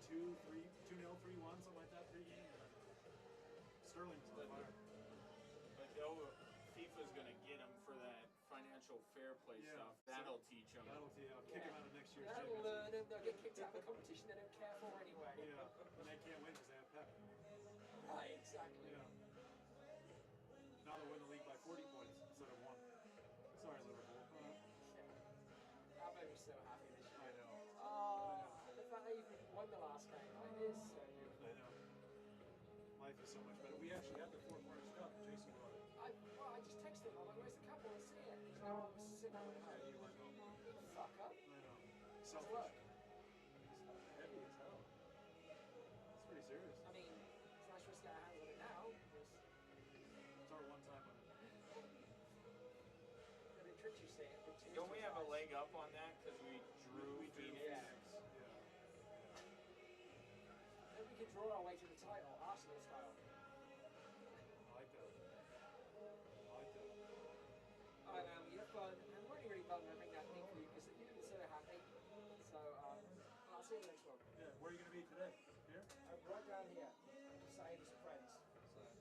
2-0, 3-1, something like that pregame. Sterling was on fire. But FIFA's going to get him for that financial fair play stuff. That'll teach him. That'll kick him out of next year's That'll learn them. They'll get kicked out of the competition they don't care for anyway. Yeah, and they can't win because they have Pep. Right, exactly. Yeah. Now they'll win the league by 40 points instead of 1. Sorry, Liverpool. That made me so happy this year. I know. Oh, the fact they even won the last game. Like, it is so beautiful. I know. Life is so much better. We actually had the Four Corners Cup. Jason brought it. I just texted him. I'm like, where's the cup? I want to see it. He's like, oh, I was sitting at home. You were home. Fuck up. I know. It's Selfish. work. It's heavy as hell. It's pretty serious. I mean, it's nice for us to get our hands on it now. Because it's our one time on it. the trick you say. Don't we have a leg up on that because we drew Phoenix? Maybe we can draw our way to the title, Arsenal style. I like that. Alright, man, you have fun. I'm really, really bummed I bring that thing for you because you've been so happy. So, I'll see you next one. Yeah, where are you going to be today? Here? Right down here. I'm just saying with some friends. So,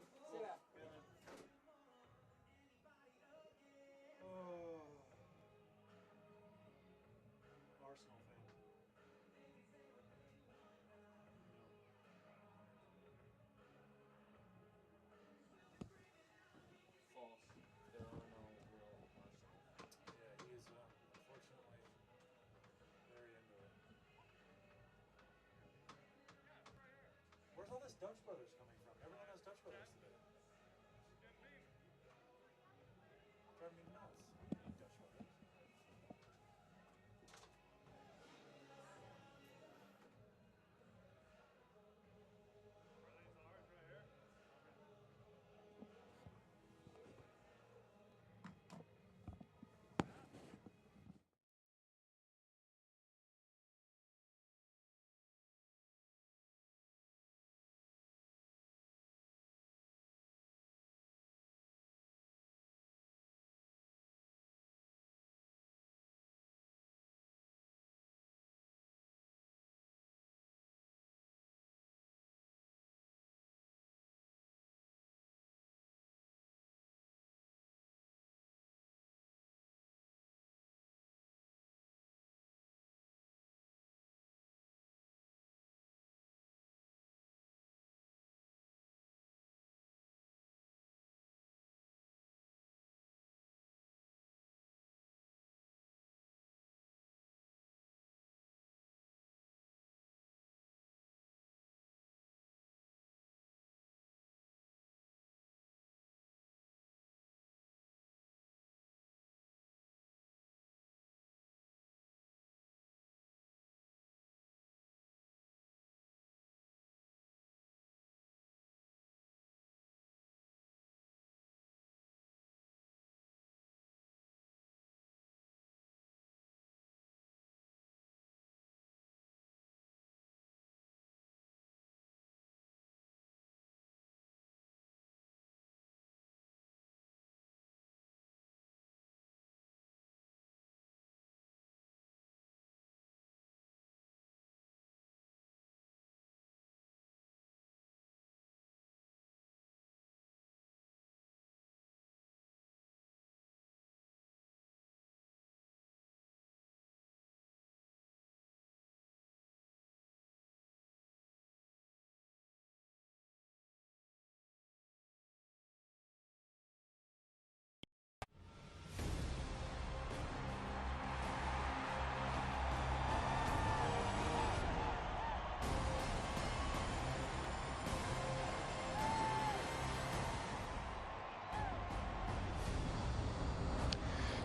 see you there. Yeah, man. Oh. Arsenal fan. False. There are no real Arsenal. Yeah, he is unfortunately very into it. Where's all this Dutch Brothers coming from? Everyone has Dutch Brothers today. Driving me nuts. Dutch Brothers.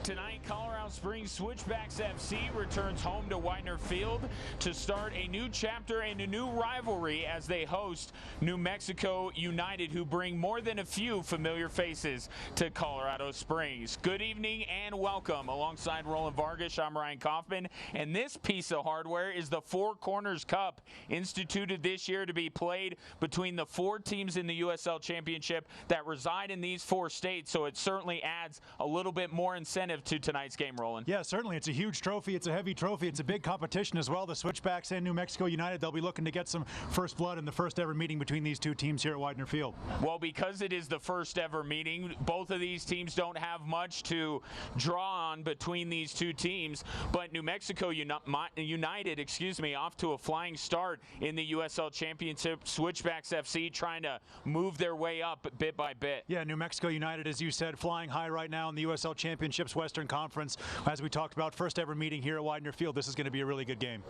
Tonight, Colorado Springs Switchbacks FC returns home to Widener Field to start a new chapter and a new rivalry as they host New Mexico United, who bring more than a few familiar faces to Colorado Springs. Good evening and welcome. Alongside Roland Vargas, I'm Ryan Kaufman, and this piece of hardware is the Four Corners Cup, instituted this year to be played between the 4 teams in the USL Championship that reside in these 4 states, so it certainly adds a little bit more incentive incentive to tonight's game, Roland. Yeah, certainly. It's a huge trophy. It's a heavy trophy. It's a big competition as well. The Switchbacks and New Mexico United, they'll be looking to get some first blood in the first ever meeting between these two teams here at Widener Field. Well, because it is the first ever meeting, both of these teams don't have much to draw on between these two teams, but New Mexico United, off to a flying start in the USL Championship. Switchbacks FC trying to move their way up bit by bit. Yeah, New Mexico United, as you said, flying high right now in the USL Championships Western Conference. As we talked about, first ever meeting here at Widener Field. This is going to be a really good game.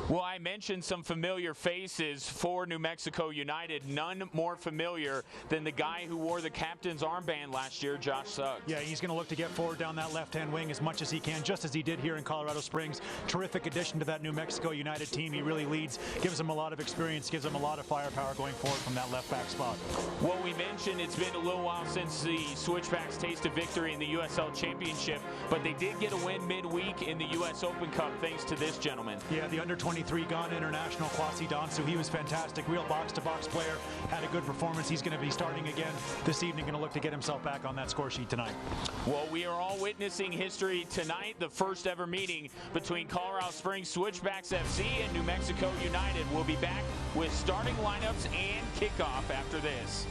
Well, I mentioned some familiar faces for New Mexico United. None more familiar than the guy who wore the captain's armband last year, Josh Suggs. Yeah, he's going to look to get forward down that left-hand wing as much as he can, just as he did here in Colorado Springs. Terrific addition to that New Mexico United team. He really leads, gives them a lot of experience, gives them a lot of firepower going forward from that left-back spot. Well, we mentioned it's been a little while since the Switchbacks tasted victory in the USL Championship, but they did get a win midweek in the U.S. Open Cup thanks to this gentleman. Yeah, the under-23 Ghana international, Kwasi Dansu. He was fantastic. Real box-to-box player. Had a good performance. He's going to be starting again this evening. Going to look to get himself back on that score sheet tonight. Well, we are all witnessing history tonight, the first ever meeting between Colorado Springs Switchbacks FC and New Mexico United. We'll be back with starting lineups and kickoff after this.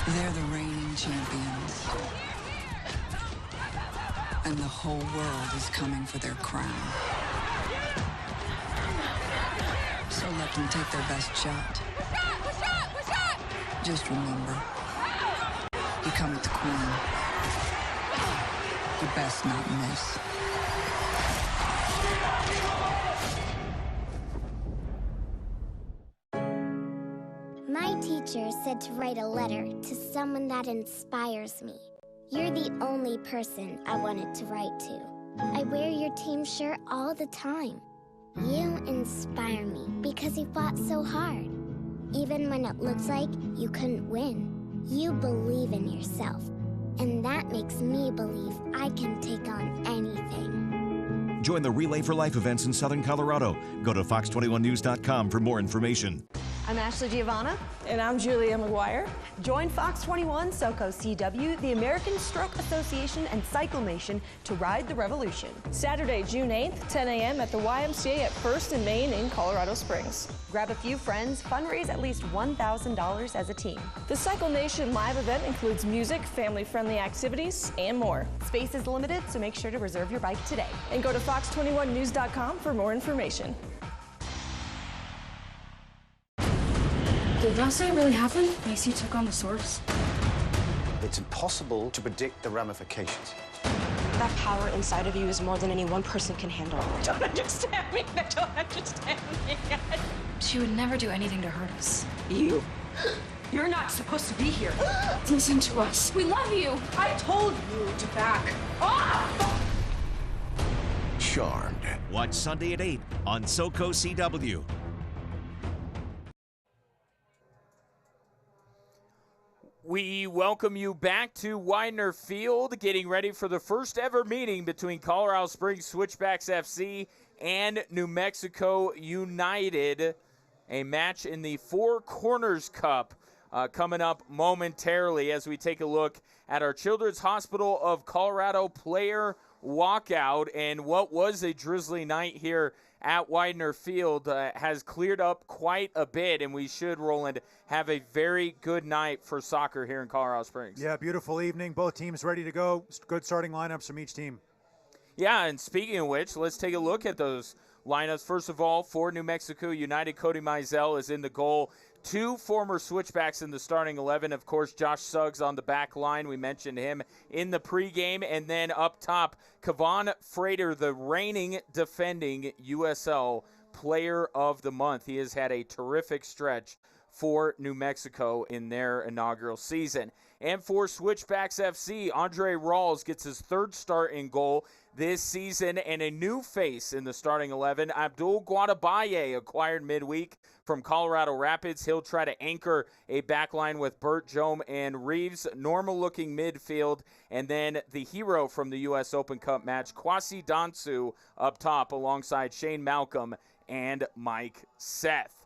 They're the reigning champions. And the whole world is coming for their crown. So let them take their best shot. Just remember, you come with the queen. You best not miss. My teacher said to write a letter to someone that inspires me. You're the only person I wanted to write to. I wear your team shirt all the time. You inspire me because you fought so hard. Even when it looks like you couldn't win, you believe in yourself. And that makes me believe I can take on anything. Join the Relay for Life events in Southern Colorado. Go to fox21news.com for more information. I'm Ashley Giovanna. And I'm Julia McGuire. Join Fox 21, SoCo CW, the American Stroke Association, and Cyclamation to ride the revolution. Saturday, June 8th, 10 a.m. at the YMCA at 1st and Main in Colorado Springs. Grab a few friends, fundraise at least $1,000 as a team. The Cyclamation live event includes music, family-friendly activities, and more. Space is limited, so make sure to reserve your bike today. And go to fox21news.com for more information. Did last night really happen? Macy took on the source. It's impossible to predict the ramifications. That power inside of you is more than any one person can handle. They don't understand me. They don't understand me. She would never do anything to hurt us. You're not supposed to be here. Listen to us. We love you. I told you to back off. Charmed. Watch Sunday at 8 on SoCo CW. We welcome you back to Widener Field, getting ready for the first ever meeting between Colorado Springs Switchbacks FC and New Mexico United. A match in the Four Corners Cup coming up momentarily as we take a look at our Children's Hospital of Colorado player walkout. And what was a drizzly night here at Widener Field has cleared up quite a bit, and we should, Roland, have a very good night for soccer here in Colorado Springs. Yeah, beautiful evening. Both teams ready to go. Good starting lineups from each team. Yeah, and speaking of which, let's take a look at those lineups. First of all, for New Mexico United, Cody Mizell is in the goal. Two former Switchbacks in the starting 11. Of course, Josh Suggs on the back line. We mentioned him in the pregame. And then up top, Kevon Frater, the reigning defending USL Player of the Month. He has had a terrific stretch for New Mexico in their inaugural season. And for Switchbacks FC, Andre Rawls gets his third start in goal this season, and a new face in the starting 11, Abdul Guadabaye, acquired midweek from Colorado Rapids. He'll try to anchor a backline with Bert, Jome, and Reeves. Normal-looking midfield, and then the hero from the U.S. Open Cup match, Kwasi Dansu, up top alongside Shane Malcolm and Mike Seth.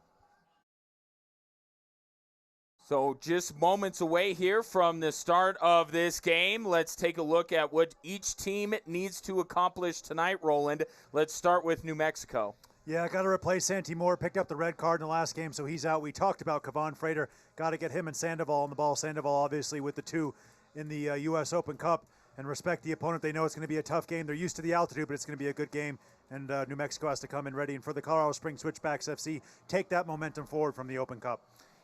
So just moments away here from the start of this game. Let's take a look at what each team needs to accomplish tonight, Roland. Let's start with New Mexico. Yeah, got to replace Santi Moore. Picked up the red card in the last game, so he's out. We talked about Kevon Frater. Got to get him and Sandoval on the ball. Sandoval, obviously, with the 2 in the U.S. Open Cup. And respect the opponent. They know it's going to be a tough game. They're used to the altitude, but it's going to be a good game. And New Mexico has to come in ready. And for the Colorado Springs Switchbacks FC, take that momentum forward from the Open Cup.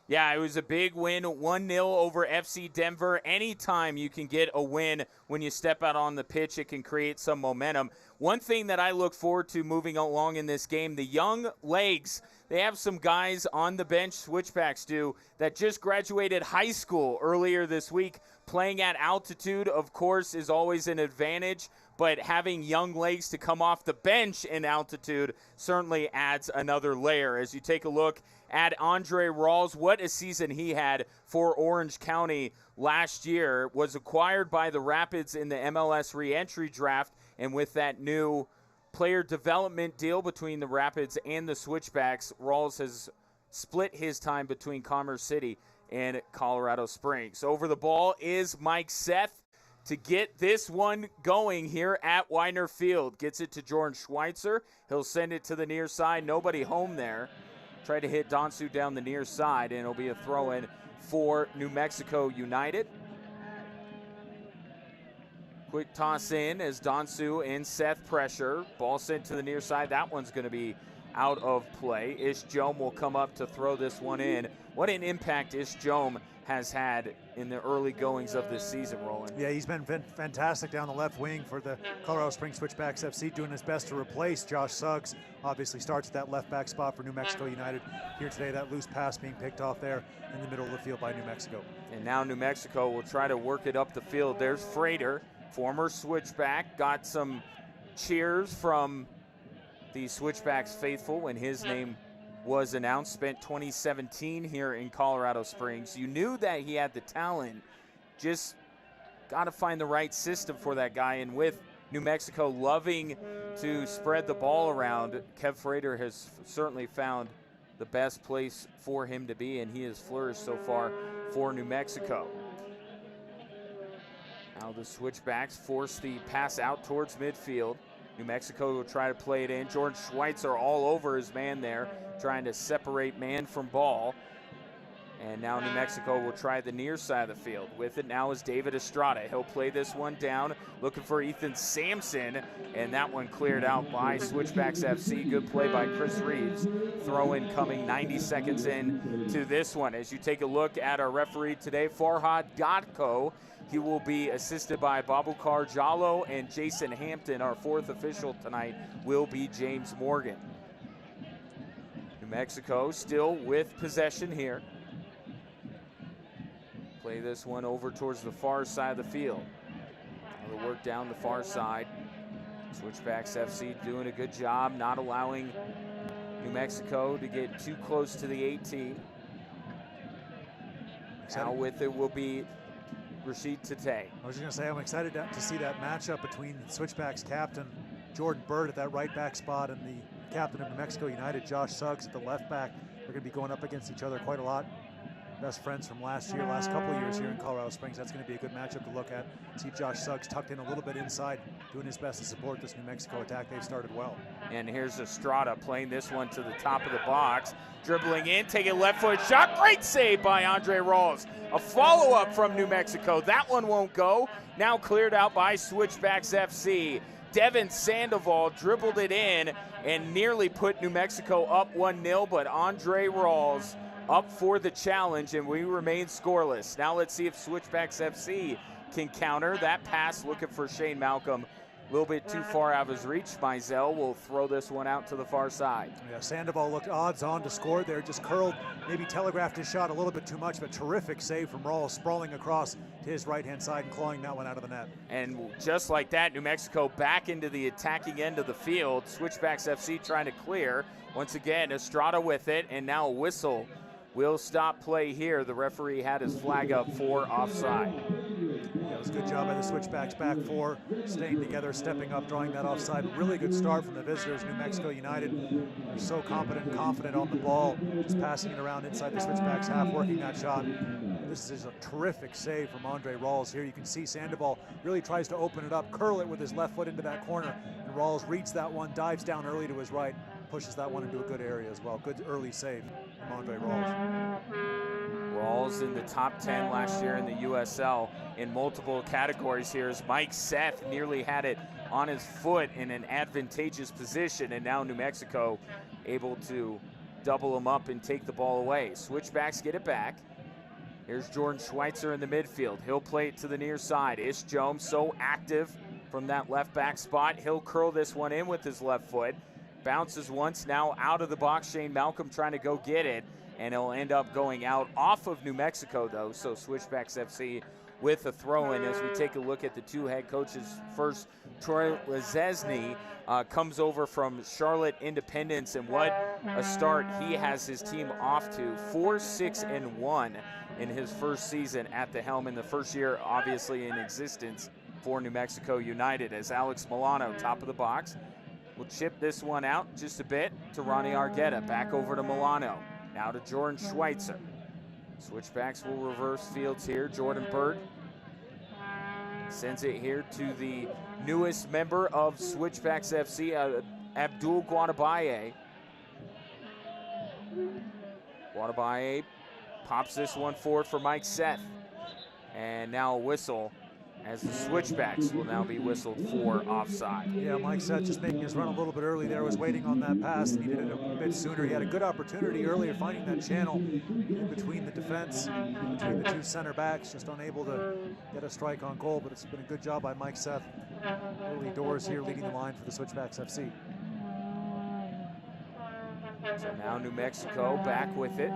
Yeah, it was a big win, 1-0 over FC Denver. Anytime you can get a win when you step out on the pitch, it can create some momentum. One thing that I look forward to moving along in this game, the young legs. They have some guys on the bench, Switchbacks do, that just graduated high school earlier this week. Playing at altitude, of course, is always an advantage, but having young legs to come off the bench in altitude certainly adds another layer. As you take a look at Andre Rawls, what a season he had for Orange County last year. Was acquired by the Rapids in the MLS re-entry draft, and with that new player development deal between the Rapids and the Switchbacks, Rawls has split his time between Commerce City and Colorado Springs. Over the ball is Mike Seth to get this one going here at Widener Field. Gets it to Jordan Schweitzer. He'll send it to the near side. Nobody home there. Try to hit Dansu down the near side, and it'll be a throw-in for New Mexico United. Quick toss in as Dansu and Seth pressure. Ball sent to the near side. That one's going to be out of play. Ish Jome will come up to throw this one in. What an impact Ish Jome has had in the early goings of this season, Roland. Yeah, he's been fantastic down the left wing for the Colorado Springs Switchbacks FC, doing his best to replace Josh Suggs. Obviously starts at that left back spot for New Mexico United. Here today, that loose pass being picked off there in the middle of the field by New Mexico. And now New Mexico will try to work it up the field. There's Frater, former Switchback, got some cheers from the Switchbacks faithful when his name was announced. Spent 2017 here in Colorado Springs. You knew that he had the talent, just got to find the right system for that guy. And with New Mexico loving to spread the ball around, Kev Frater has certainly found the best place for him to be, and he has flourished so far for New Mexico. Now the Switchbacks force the pass out towards midfield. New Mexico will try to play it in. Jordan Schweitzer all over his man there, trying to separate man from ball. And now New Mexico will try the near side of the field. With it now is David Estrada. He'll play this one down, looking for Ethan Sampson, and that one cleared out by Switchbacks FC. Good play by Chris Reeves. Throw-in coming 90 seconds in to this one. As you take a look at our referee today, Farhad Gatko. He will be assisted by Babukar Jallo, and Jason Hampton. Our fourth official tonight will be James Morgan. New Mexico still with possession here. Play this one over towards the far side of the field. They'll work down the far side. Switchbacks FC doing a good job not allowing New Mexico to get too close to the 18. Now with it will be Rashid Tate. I was just going to say, I'm excited to see that matchup between Switchbacks captain Jordan Bird at that right back spot and the captain of New Mexico United, Josh Suggs, at the left back. They're going to be going up against each other quite a lot. Best friends from last couple of years here in Colorado Springs. That's going to be a good matchup to look at. See Josh Suggs tucked in a little bit inside, doing his best to support this New Mexico attack. They've started well. And here's Estrada playing this one to the top of the box. Dribbling in, taking left foot shot. Great save by Andre Rawls. A follow-up from New Mexico. That one won't go. Now cleared out by Switchbacks FC. Devin Sandoval dribbled it in and nearly put New Mexico up 1-0, but Andre Rawls up for the challenge, and we remain scoreless. Now let's see if Switchbacks FC can counter. That pass looking for Shane Malcolm a little bit too far out of his reach. Mizell will throw this one out to the far side. Yeah, Sandoval looked odds on to score there, just curled, maybe telegraphed his shot a little bit too much, but terrific save from Rawls, sprawling across to his right-hand side and clawing that one out of the net. And just like that, New Mexico back into the attacking end of the field. Switchbacks FC trying to clear. Once again, Estrada with it, and now a whistle will stop play here. The referee had his flag up for offside. Yeah, it was a good job by the Switchbacks back four, staying together, stepping up, drawing that offside. Really good start from the visitors, New Mexico United. They're so competent and confident on the ball, just passing it around inside the Switchbacks half, working that shot. This is a terrific save from Andre Rawls here. You can see Sandoval really tries to open it up, curl it with his left foot into that corner, and Rawls reads that one, dives down early to his right, pushes that one into a good area as well. Good early save from Andre Rawls. Rawls in the top 10 last year in the USL in multiple categories here as Mike Seth nearly had it on his foot in an advantageous position, and now New Mexico able to double him up and take the ball away. Switchbacks get it back. Here's Jordan Schweitzer in the midfield. He'll play it to the near side. Ish Jones so active from that left back spot. He'll curl this one in with his left foot. Bounces once, now out of the box. Shane Malcolm trying to go get it, and it'll end up going out off of New Mexico, though. So Switchbacks FC with a throw-in as we take a look at the two head coaches. First, Troy Lazesny comes over from Charlotte Independence, and what a start he has his team off to. 4-6-1 in his first season at the helm, in the first year, obviously, in existence for New Mexico United, as Alex Milano, top of the box, will chip this one out just a bit to Ronnie Argueta. Back over to Milano. Now to Jordan Schweitzer. Switchbacks will reverse fields here. Jordan Bird sends it here to the newest member of Switchbacks FC, Abdul Guadabaye. Guadabaye pops this one forward for Mike Seth. And now a whistle, as the Switchbacks will now be whistled for offside. Yeah, Mike Seth just making his run a little bit early there, was waiting on that pass, and he did it a bit sooner. He had a good opportunity earlier finding that channel in between the defense, between the two center backs, just unable to get a strike on goal, but it's been a good job by Mike Seth. Early doors here leading the line for the Switchbacks FC. So now New Mexico back with it.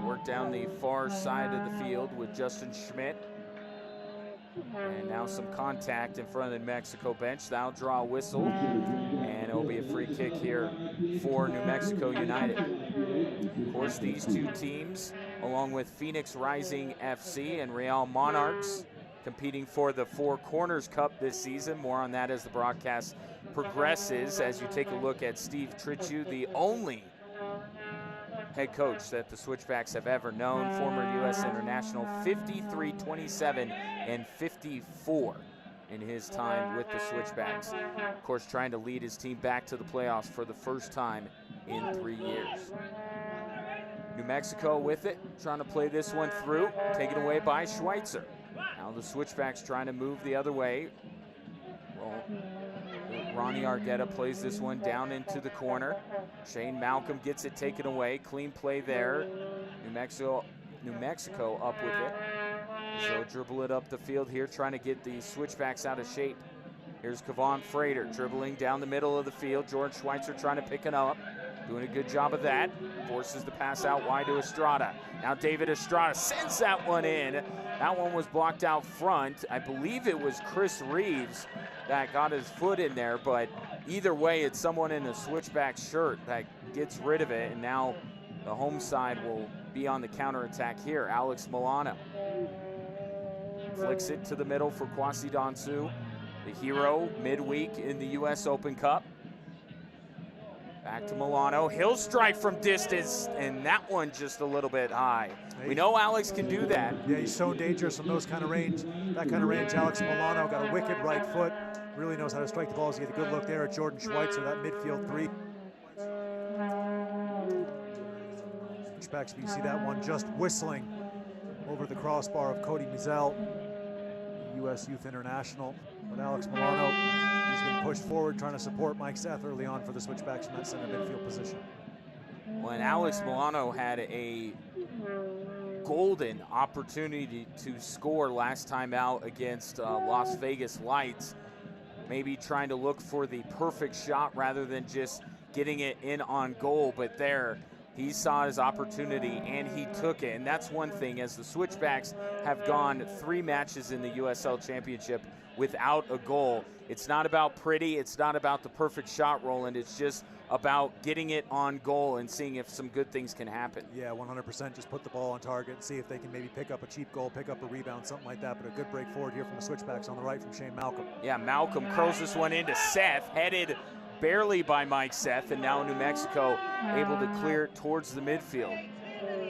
Work down the far side of the field with Justin Schmidt. And now some contact in front of the New Mexico bench. That'll draw a whistle, and it'll be a free kick here for New Mexico United. Of course, these two teams, along with Phoenix Rising FC and Real Monarchs, competing for the Four Corners Cup this season. More on that as the broadcast progresses, as you take a look at Steve Trichu, the only head coach that the Switchbacks have ever known, former U.S. international, 53, 27, and 54 in his time with the Switchbacks. Of course, trying to lead his team back to the playoffs for the first time in 3 years. New Mexico with it, trying to play this one through, taken away by Schweitzer. Now the Switchbacks trying to move the other way. Well, Ronnie Argueta plays this one down into the corner. Shane Malcolm gets it taken away. Clean play there. New Mexico up with it. So dribble it up the field here, trying to get the Switchbacks out of shape. Here's Kevon Frater dribbling down the middle of the field. George Schweitzer trying to pick it up. Doing a good job of that. Forces the pass out wide to Estrada. Now David Estrada sends that one in. That one was blocked out front. I believe it was Chris Reeves that got his foot in there, but either way, it's someone in a Switchback shirt that gets rid of it, and now the home side will be on the counterattack here. Alex Milano flicks it to the middle for Kwasi Dansu, the hero midweek in the U.S. Open Cup. Back to Milano. He'll strike from distance, and that one just a little bit high. We know Alex can do that. Yeah, he's so dangerous from those kind of range. That kind of range, Alex Milano got a wicked right foot. Really knows how to strike the balls. He had a good look there at Jordan Schweitzer, that midfield three. Switchbacks, you see that one just whistling over the crossbar of Cody Mizell, U.S. Youth International. But Alex Milano, he's been pushed forward, trying to support Mike Seth early on for the Switchbacks from that center midfield position. When Alex Milano had a golden opportunity to score last time out against Las Vegas Lights, maybe trying to look for the perfect shot rather than just getting it in on goal. But there, he saw his opportunity and he took it. And that's one thing, as the Switchbacks have gone 3 matches in the USL Championship without a goal. It's not about pretty, it's not about the perfect shot, Roland. It's just about getting it on goal and seeing if some good things can happen. Yeah, 100%. Just put the ball on target and see if they can maybe pick up a cheap goal, pick up a rebound, something like that. But a good break forward here from the Switchbacks on the right from Shane Malcolm. Yeah, Malcolm curls this one into Seth, headed barely by Mike Seth, and now New Mexico able to clear it towards the midfield.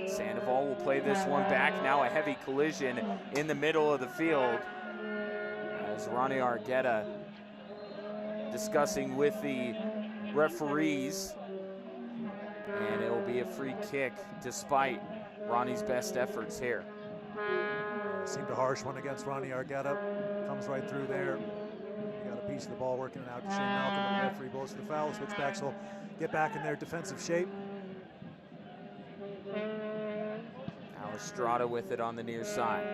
Sandoval will play this one back. Now a heavy collision in the middle of the field as Ronnie Argueta discussing with the referees, and it will be a free kick despite Ronnie's best efforts here. Seemed a harsh one against Ronnie Argueta. Comes right through there. He got a piece of the ball working it out to Shane Malcolm, and the referee blows for the foul. Switchbacks will get back in their defensive shape. Now Estrada with it on the near side.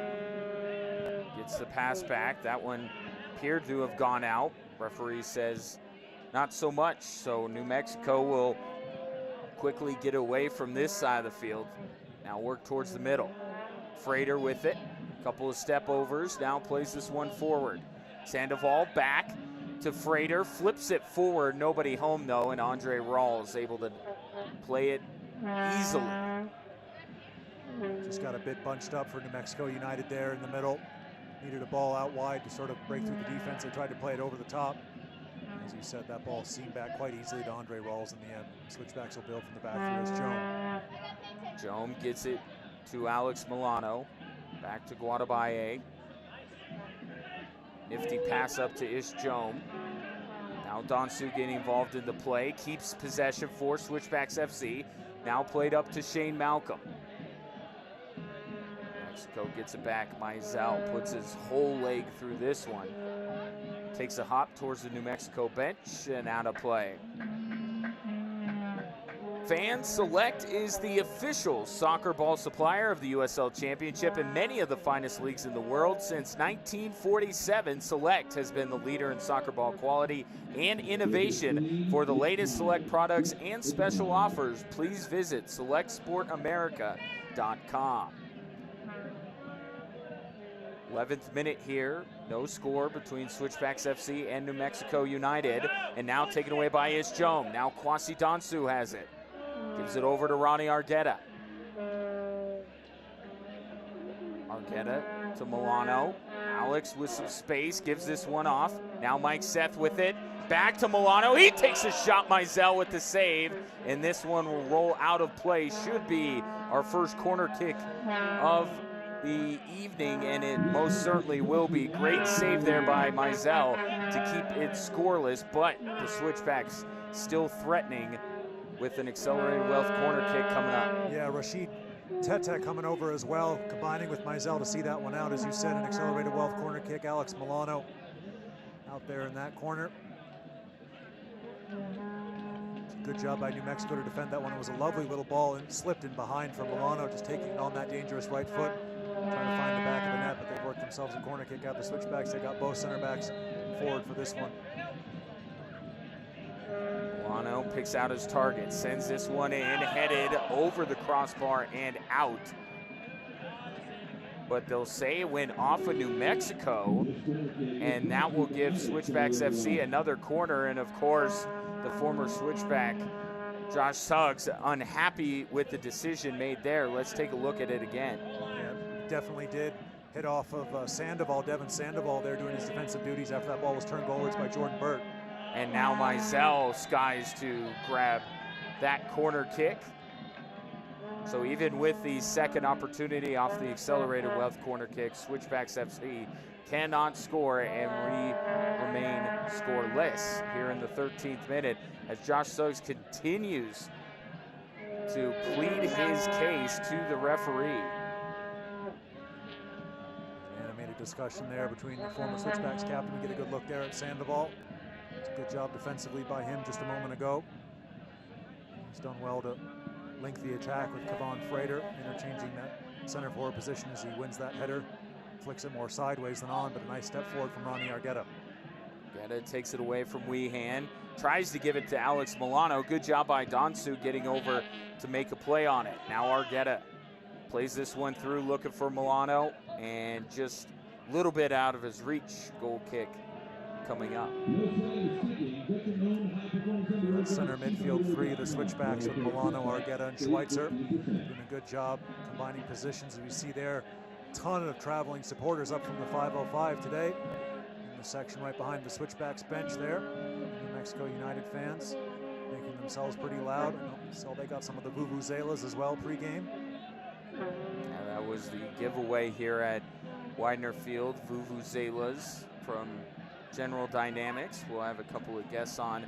Gets the pass back. That one appeared to have gone out. Referee says not so much, so New Mexico will quickly get away from this side of the field. Now work towards the middle. Frater with it, couple of step overs, now plays this one forward. Sandoval back to Frater, flips it forward, nobody home though, and Andre Rawls able to play it easily. Just got a bit bunched up for New Mexico United there in the middle. Needed a ball out wide to sort of break through the defense. They tried to play it over the top. As you said, that ball seemed back quite easily to Andre Rawls in the end. Switchbacks will build from the back here as Joan. Joan gets it to Alex Milano. Back to Guadabaye. Nifty pass up to Ish Joan. Now Donsu getting involved in the play. Keeps possession for Switchbacks FC. Now played up to Shane Malcolm. Mexico gets it back. Mizell puts his whole leg through this one. Takes a hop towards the New Mexico bench and out of play. Fan Select is the official soccer ball supplier of the USL Championship and many of the finest leagues in the world. Since 1947, Select has been the leader in soccer ball quality and innovation. For the latest Select products and special offers, please visit selectsportamerica.com. 11th minute here, no score between Switchbacks FC and New Mexico United. And now taken away by Ish Joan. Now Kwasi Donsu has it. Gives it over to Ronnie Argueta. Argueta to Milano. Alex with some space, gives this one off. Now Mike Seth with it. Back to Milano. He takes a shot, Mizell with the save. And this one will roll out of play. Should be our first corner kick of the evening, and it most certainly will be. Great save there by Mizell to keep it scoreless, but the Switchbacks still threatening with an accelerated wealth corner kick coming up. Yeah, Rashid Tete coming over as well, combining with Mizell to see that one out. As you said, an accelerated wealth corner kick. Alex Milano out there in that corner. Good job by New Mexico to defend that one. It was a lovely little ball and slipped in behind from Milano, just taking it on that dangerous right foot, trying to find the back of the net, but they've worked themselves a corner kick out. The Switchbacks, they got both center backs forward for this one. Milano picks out his target, sends this one in, headed over the crossbar and out. But they'll say it went off of New Mexico, and that will give Switchbacks FC another corner. And of course, the former Switchback, Josh Suggs, unhappy with the decision made there. Let's take a look at it again. Yeah, definitely did hit off of Sandoval, Devin Sandoval there doing his defensive duties after that ball was turned goalwards by Jordan Burt. And now Mizell skies to grab that corner kick. So even with the second opportunity off the accelerated wealth corner kick, Switchbacks FC cannot score, and we remain scoreless here in the 13th minute as Josh Suggs continues to plead his case to the referee. Animated discussion there between the former Switchbacks captain. We get a good look there at Sandoval. It's a good job defensively by him just a moment ago. He's done well to link the attack with Kevon Frater, interchanging that center forward position as he wins that header. Flicks it more sideways than on, but a nice step forward from Ronnie Argueta. Argueta takes it away from Weehan. Tries to give it to Alex Milano. Good job by Donsu getting over to make a play on it. Now Argueta plays this one through, looking for Milano, and just a little bit out of his reach. Goal kick coming up. Center midfield three, the switchbacks with Milano, Argueta, and Schweitzer. Doing a good job combining positions. As we see there, ton of traveling supporters up from the 505 today. In the section right behind the switchbacks bench there. New Mexico United fans making themselves pretty loud. So they got some of the vuvuzelas as well pregame. Yeah, that was the giveaway here at Widener Field. Vuvuzelas from General Dynamics. We'll have a couple of guests on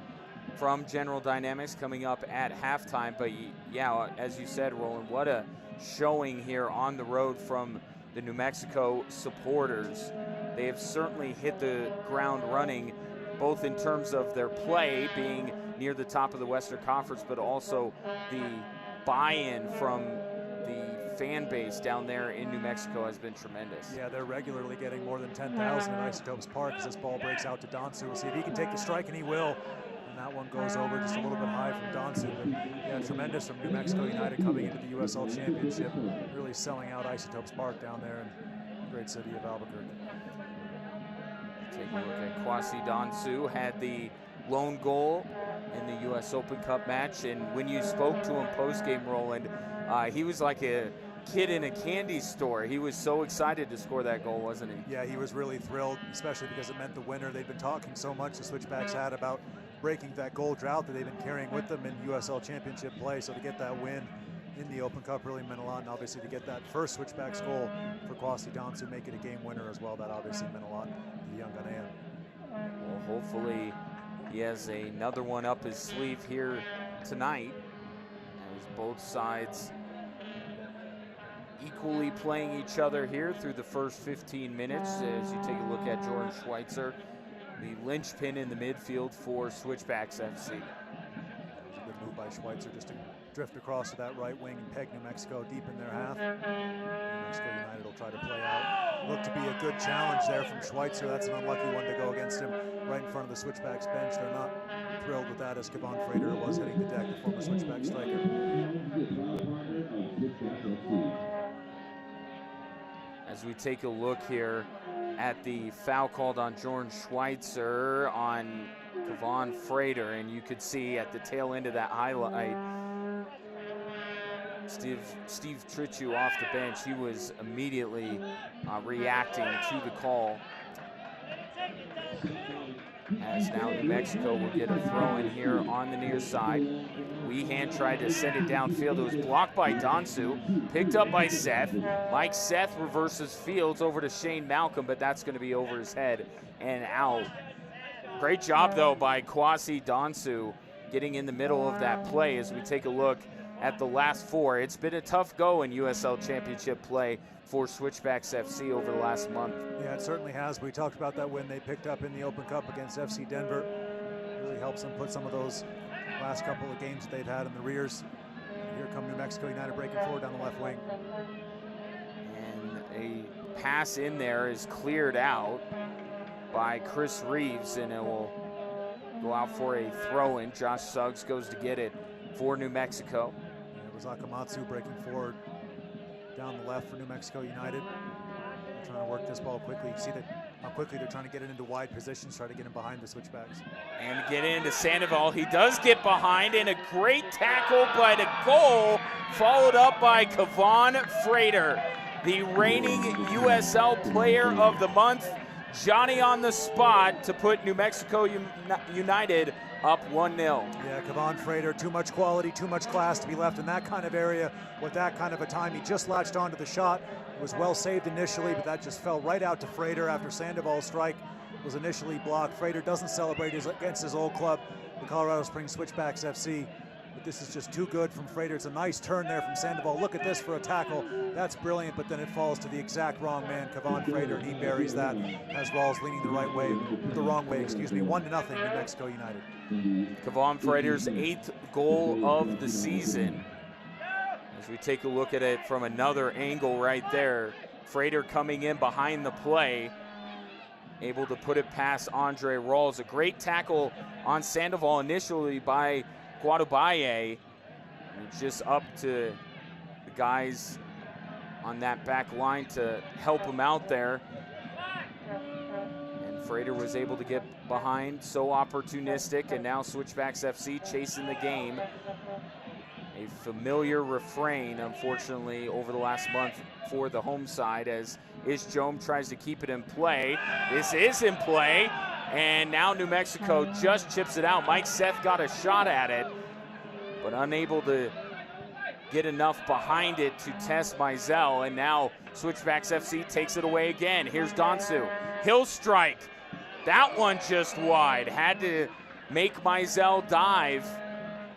from General Dynamics coming up at halftime. But yeah, as you said, Roland, what a showing here on the road from the New Mexico supporters. They have certainly hit the ground running, both in terms of their play being near the top of the Western Conference, but also the buy-in from the fan base down there in New Mexico has been tremendous. Yeah, they're regularly getting more than 10,000 at Isotopes Park as this ball breaks out to Donsu. We'll see if he can take the strike, and he will. And that one goes over just a little bit high from Donsu. But yeah, tremendous from New Mexico United coming into the USL Championship, really selling out Isotopes Park down there in the great city of Albuquerque. Take a look at Kwasi Donsu, had the lone goal in the U.S. Open Cup match, and when you spoke to him post-game, Roland, he was like a kid in a candy store. He was so excited to score that goal, wasn't he? Yeah, he was really thrilled, especially because it meant the winner. They've been talking so much, the Switchbacks had, about breaking that goal drought that they've been carrying with them in USL Championship play. So to get that win in the Open Cup really meant a lot, and obviously to get that first Switchbacks goal for Kwasi Donsu, make it a game winner as well, that obviously meant a lot to the young Ghanaian. Well, hopefully he has another one up his sleeve here tonight, as both sides equally playing each other here through the first 15 minutes. As you take a look at Jordan Schweitzer, the linchpin in the midfield for Switchbacks FC. That was a good move by Schweitzer just to drift across to that right wing and peg New Mexico deep in their half. New Mexico United will try to play out. Looked to be a good challenge there from Schweitzer. That's an unlucky one to go against him right in front of the Switchbacks bench. They're not thrilled with that, as Kevon Frater was hitting the deck, the former Switchback striker. As we take a look here at the foul called on Jordan Schweitzer on Kevon Frater, and you could see at the tail end of that highlight, Steve Trichu off the bench. He was immediately reacting to the call. As now New Mexico will get a throw in here on the near side. Weehan tried to send it downfield. It was blocked by Donsu, picked up by Seth. Mike Seth reverses fields over to Shane Malcolm, but that's going to be over his head and out. Great job, though, by Kwasi Donsu getting in the middle of that play. As we take a look at the last four, it's been a tough go in USL Championship play for Switchbacks FC over the last month. Yeah, it certainly has. We talked about that win they picked up in the Open Cup against FC Denver. Really helps them put some of those last couple of games that they've had in the rears. Here come New Mexico United breaking forward down the left wing. And a pass in there is cleared out by Chris Reeves, and it will go out for a throw-in. Josh Suggs goes to get it for New Mexico. And it was Akamatsu breaking forward down the left for New Mexico United. They're trying to work this ball quickly. You see that how quickly they're trying to get it into wide positions, try to get him behind the Switchbacks. And get into Sandoval. He does get behind, and a great tackle, but a goal followed up by Kevon Frater, the reigning USL Player of the Month. Johnny on the spot to put New Mexico United up 1-0. Yeah, Kevon Frater, too much quality, too much class to be left in that kind of area with that kind of a time. He just latched onto the shot. It was well saved initially, but that just fell right out to Frater after Sandoval's strike was initially blocked. Frater doesn't celebrate against his old club, the Colorado Springs Switchbacks FC. But this is just too good from Frater. It's a nice turn there from Sandoval. Look at this for a tackle. That's brilliant, but then it falls to the exact wrong man, Kevon Frater, and he buries that as Rawls leaning the wrong way, 1-0 New Mexico United. Kevon Frater's 8th goal of the season. As we take a look at it from another angle right there, Frater coming in behind the play, able to put it past Andre Rawls. A great tackle on Sandoval initially by Guadabaye. Just up to the guys on that back line to help him out there. And Frater was able to get behind, so opportunistic, and now Switchbacks FC chasing the game. A familiar refrain, unfortunately, over the last month for the home side as Ishjome tries to keep it in play. This is in play, and now New Mexico just chips it out. Mike Seth got a shot at it, but unable to get enough behind it to test Mizell, and now Switchbacks FC takes it away again. Here's Donsu. He'll strike. That one just wide. Had to make Mizell dive,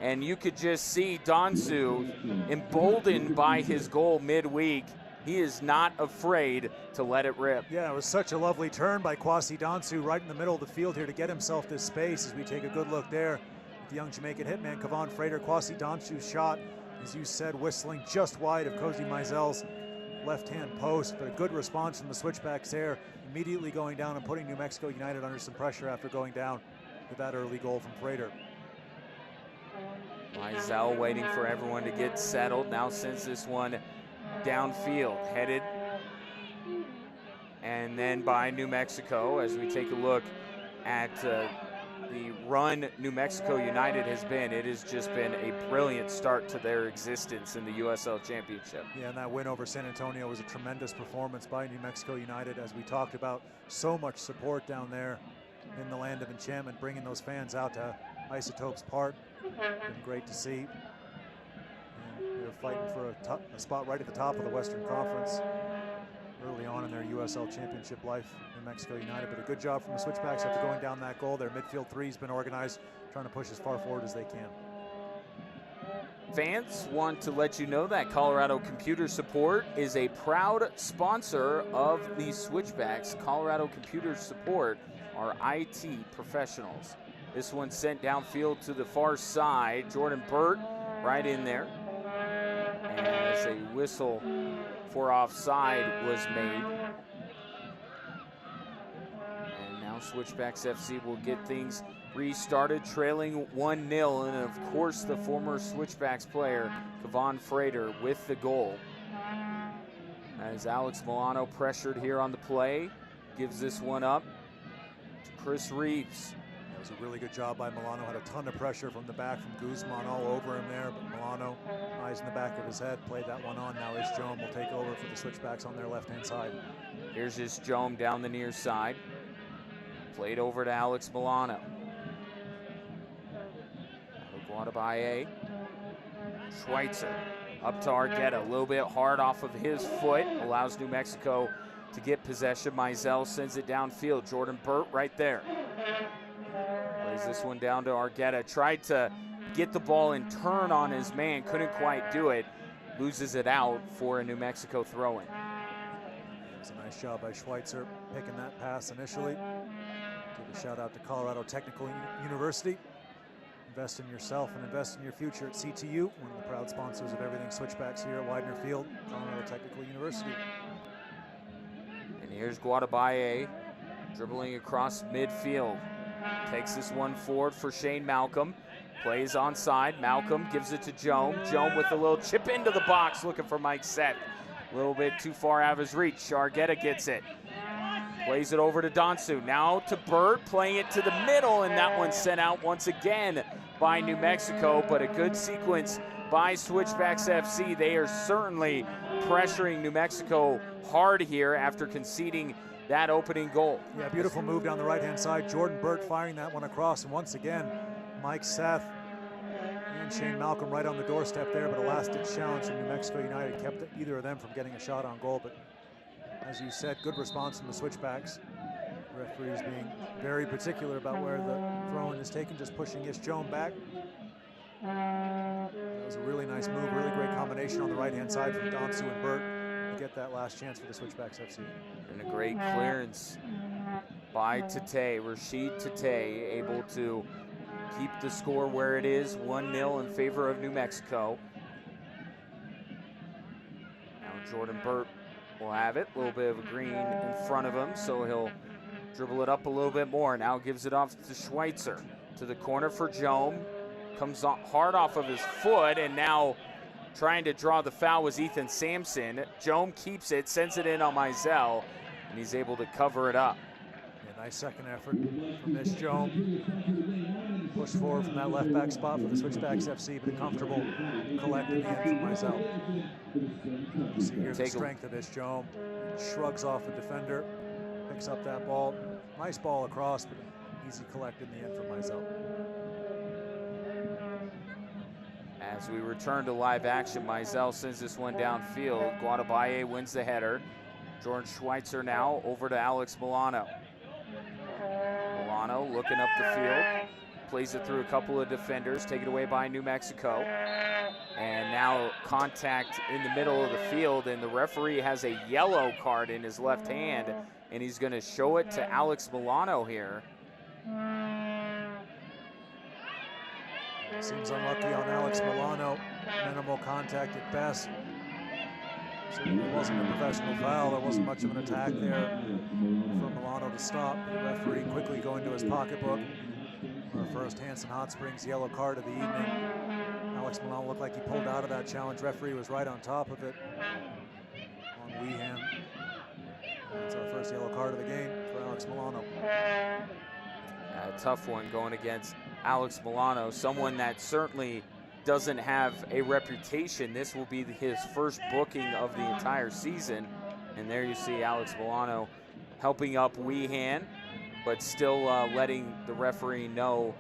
and you could just see Donsu emboldened by his goal midweek. He is not afraid to let it rip. Yeah, it was such a lovely turn by Kwasi Donsu right in the middle of the field here to get himself this space as we take a good look there. The young Jamaican hitman, Kevon Frater. Kwasi Donsu's shot, as you said, whistling just wide of Cozy Mizell's left-hand post, but a good response from the Switchbacks there, immediately going down and putting New Mexico United under some pressure after going down with that early goal from Frater. Mizell waiting for everyone to get settled, now sends this one downfield, headed and then by New Mexico. As we take a look at the run New Mexico United has been, it has just been a brilliant start to their existence in the USL Championship. Yeah, and that win over San Antonio was a tremendous performance by New Mexico United. As we talked about, so much support down there in the land of enchantment, bringing those fans out to Isotopes Park. Been great to see. And they're fighting for a spot right at the top of the Western Conference early on in their USL Championship life, New Mexico United. But a good job from the Switchbacks after going down that goal. Their midfield three's been organized, trying to push as far forward as they can. Fans want to let you know that Colorado Computer Support is a proud sponsor of the Switchbacks. Colorado Computer Support are IT professionals. This one sent downfield to the far side. Jordan Burt right in there as a whistle for offside was made. And now Switchbacks FC will get things restarted, trailing 1-0. And of course, the former Switchbacks player, Kevon Frater, with the goal. As Alex Milano pressured here on the play, gives this one up to Chris Reeves. It was a really good job by Milano. Had a ton of pressure from the back from Guzman all over him there, but Milano, eyes in the back of his head, played that one on. Now Ishjome will take over for the Switchbacks on their left-hand side. Here's Ishjome down the near side. Played over to Alex Milano. Guadabaye. Schweitzer up to Argueta. A little bit hard off of his foot. Allows New Mexico to get possession. Mizell sends it downfield. Jordan Burt right there. Plays this one down to Argueta. Tried to get the ball and turn on his man. Couldn't quite do it. Loses it out for a New Mexico throw-in. It was a nice job by Schweitzer picking that pass initially. Give a shout out to Colorado Technical University. Invest in yourself and invest in your future at CTU, one of the proud sponsors of everything Switchbacks here at Widener Field, Colorado Technical University. And here's Guadabaye dribbling across midfield. Takes this one forward for Shane Malcolm. Plays onside. Malcolm gives it to Jome. Jome with a little chip into the box, looking for Mike Seth. A little bit too far out of his reach. Argueta gets it. Plays it over to Donsu. Now to Burt, playing it to the middle, and that one's sent out once again by New Mexico, but a good sequence by Switchbacks FC. They are certainly pressuring New Mexico hard here after conceding that opening goal. Yeah, beautiful move down the right-hand side. Jordan Burt firing that one across, and once again, Mike Seth and Shane Malcolm right on the doorstep there, but a last-ditch challenge from New Mexico United kept either of them from getting a shot on goal. But as you said, good response from the Switchbacks. Referees being very particular about where the throw-in is taken, just pushing Ishjome back. That was a really nice move, really great combination on the right-hand side from Donsu and Burt to get that last chance for the Switchbacks FC. And a great clearance by Tate, Rashid Tate, able to keep the score where it is, 1-0 in favor of New Mexico. Now Jordan Burt will have it, a little bit of a green in front of him, so he'll Dribble it up a little bit more. Now gives it off to Schweitzer. To the corner for Jome. Comes hard off of his foot, and now trying to draw the foul was Ethan Sampson. Jome keeps it, sends it in on Mizell, and he's able to cover it up. Yeah, nice second effort from this Jome. Push forward from that left back spot for the Switchbacks FC, but a comfortable collect in the end from Mizell. You see here the strength of this Jome. Shrugs off the defender, picks up that ball. Nice ball across, but easy collect in the end from Mizell. As we return to live action, Mizell sends this one downfield. Guadabaye wins the header. Jordan Schweitzer now over to Alex Milano. Milano looking up the field. Plays it through a couple of defenders, taken away by New Mexico. And now contact in the middle of the field, and the referee has a yellow card in his left hand, and he's going to show it to Alex Milano here. Seems unlucky on Alex Milano. Minimal contact at best. Certainly wasn't a professional foul. There wasn't much of an attack there for Milano to stop. The referee quickly going to his pocketbook. Our first Hanson Hot Springs yellow card of the evening. Alex Milano looked like he pulled out of that challenge. Referee was right on top of it on Weehan. That's our first yellow card of the game for Alex Milano. A tough one going against Alex Milano, someone that certainly doesn't have a reputation. This will be his first booking of the entire season. And there you see Alex Milano helping up Weehan, but still letting the referee know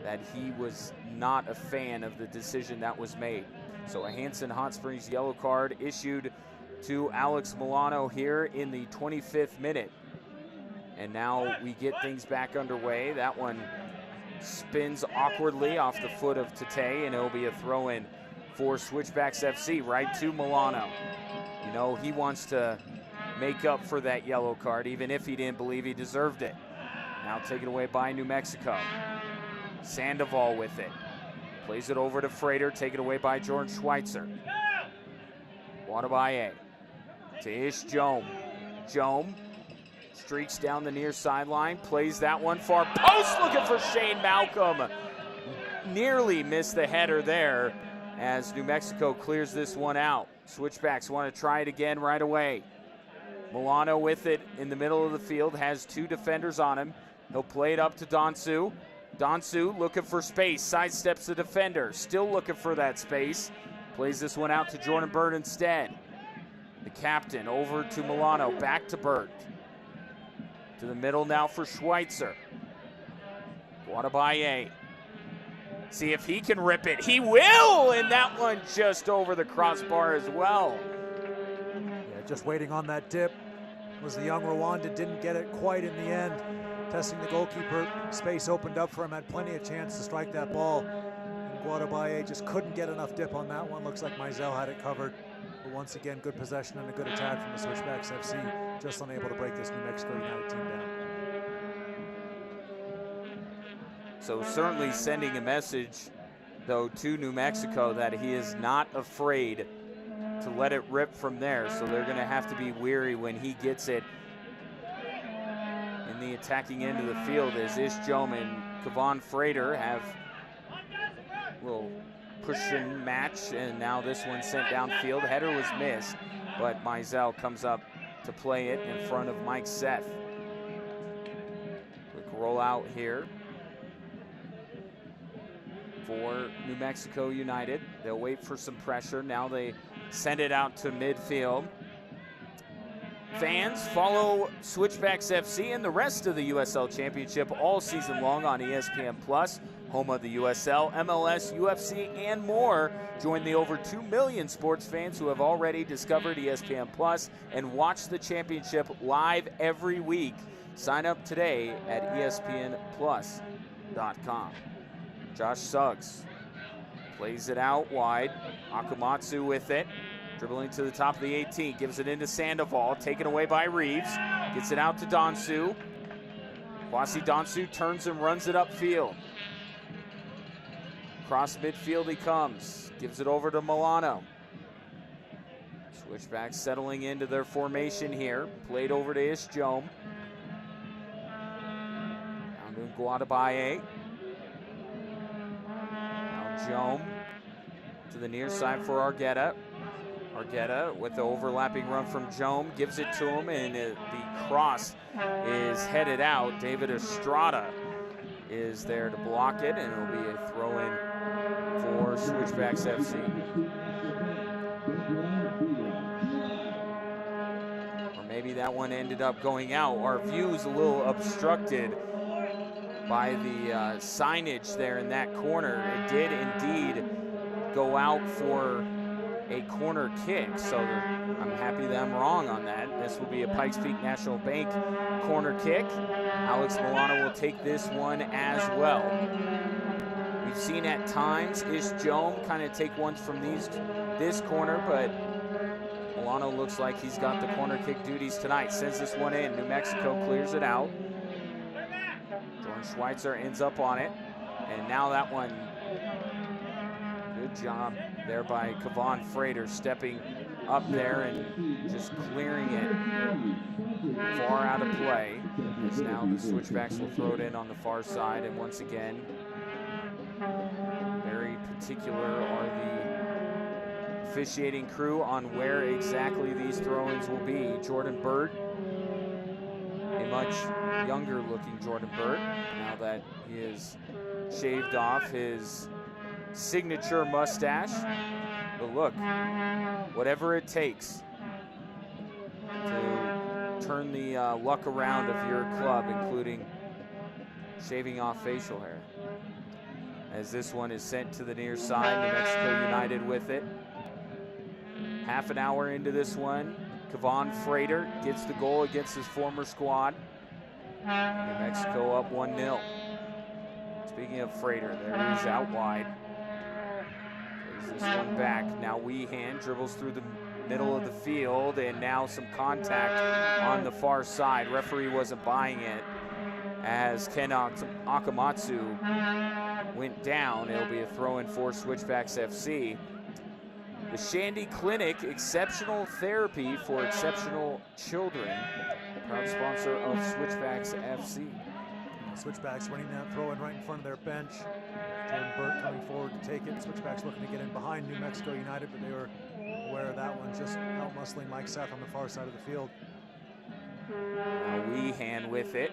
that he was not a fan of the decision that was made. So a Hanson Hot Springs yellow card issued to Alex Milano here in the 25th minute. And now we get things back underway. That one spins awkwardly off the foot of Tate, and it'll be a throw-in for Switchbacks FC right to Milano. You know, he wants to make up for that yellow card, even if he didn't believe he deserved it. Now taken away by New Mexico. Sandoval with it. Plays it over to Frater, taken away by Jordan Schweitzer. Guadabaye to Ish Jome. Jome streaks down the near sideline, plays that one far post, looking for Shane Malcolm. Nearly missed the header there as New Mexico clears this one out. Switchbacks want to try it again right away. Milano with it in the middle of the field, has two defenders on him. He'll play it up to Donsu. Donsu looking for space, sidesteps the defender, still looking for that space. Plays this one out to Jordan Bird instead. The captain over to Milano, back to Bird. To the middle now for Schweitzer. Guadabaye. See if he can rip it. He will! And that one just over the crossbar as well. Yeah, just waiting on that dip was the young Rwanda. Didn't get it quite in the end. Testing the goalkeeper. Space opened up for him. Had plenty of chance to strike that ball. And Guadabaye just couldn't get enough dip on that one. Looks like Mizell had it covered. But once again, good possession and a good attack from the Switchbacks FC. Just unable to break this New Mexico United team down. So certainly sending a message, though, to New Mexico that he is not afraid to let it rip from there. So they're going to have to be wary when he gets it in the attacking end of the field, as Ish Jome and Kevon Frater have a little push-in match, and now this one sent downfield. Header was missed, but Mizell comes up to play it in front of Mike Seth. Quick rollout here for New Mexico United. They'll wait for some pressure. Now they send it out to midfield. Fans, follow Switchbacks FC and the rest of the USL Championship all season long on ESPN Plus, home of the USL, MLS, UFC, and more. Join the over 2 million sports fans who have already discovered ESPN Plus and watch the championship live every week. Sign up today at espnplus.com. Josh Suggs plays it out wide. Akamatsu with it. Dribbling to the top of the 18, gives it into Sandoval, taken away by Reeves. Gets it out to Donsu. Kwasi Donsu turns and runs it upfield. Cross midfield he comes. Gives it over to Milano. Switchbacks settling into their formation here. Played over to Ish Jome. Guadabaye. Now Jome to the near side for Argueta. Argueta with the overlapping run from Jome, gives it to him, and the cross is headed out. David Estrada is there to block it, and it'll be a throw-in for Switchbacks FC. Or maybe that one ended up going out. Our view's a little obstructed by the signage there in that corner. It did indeed go out for a corner kick, so I'm happy that I'm wrong on that. This will be a Pikes Peak National Bank corner kick. Alex Milano will take this one as well. We've seen at times Ish Jome kind of take ones from this corner, but Milano looks like he's got the corner kick duties tonight. Sends this one in. New Mexico clears it out. Jordan Schweitzer ends up on it, and now that one, good job there by Kevon Frater, stepping up there and just clearing it far out of play. As now the Switchbacks will throw it in on the far side, and once again, very particular are the officiating crew on where exactly these throw-ins will be. Jordan Burt, a much younger looking Jordan Burt, now that he has shaved off his signature mustache. But look, whatever it takes to turn the luck around of your club, including shaving off facial hair. As this one is sent to the near side, New Mexico United with it. Half an hour into this one, Kevon Frater gets the goal against his former squad. New Mexico up 1-0. Speaking of Frater, there he is out wide. Plays this one back. Now Weehan dribbles through the middle of the field, and now some contact on the far side. Referee wasn't buying it as Ken Akamatsu went down. It'll be a throw-in for Switchbacks FC. The Shandy Clinic, exceptional therapy for exceptional children. Proud sponsor of Switchbacks FC. Switchbacks winning that throw-in right in front of their bench. Jordan Burt coming forward to take it. Switchbacks looking to get in behind New Mexico United, but they were aware of that one, just out-muscling Mike Seth on the far side of the field. Now Weehan with it.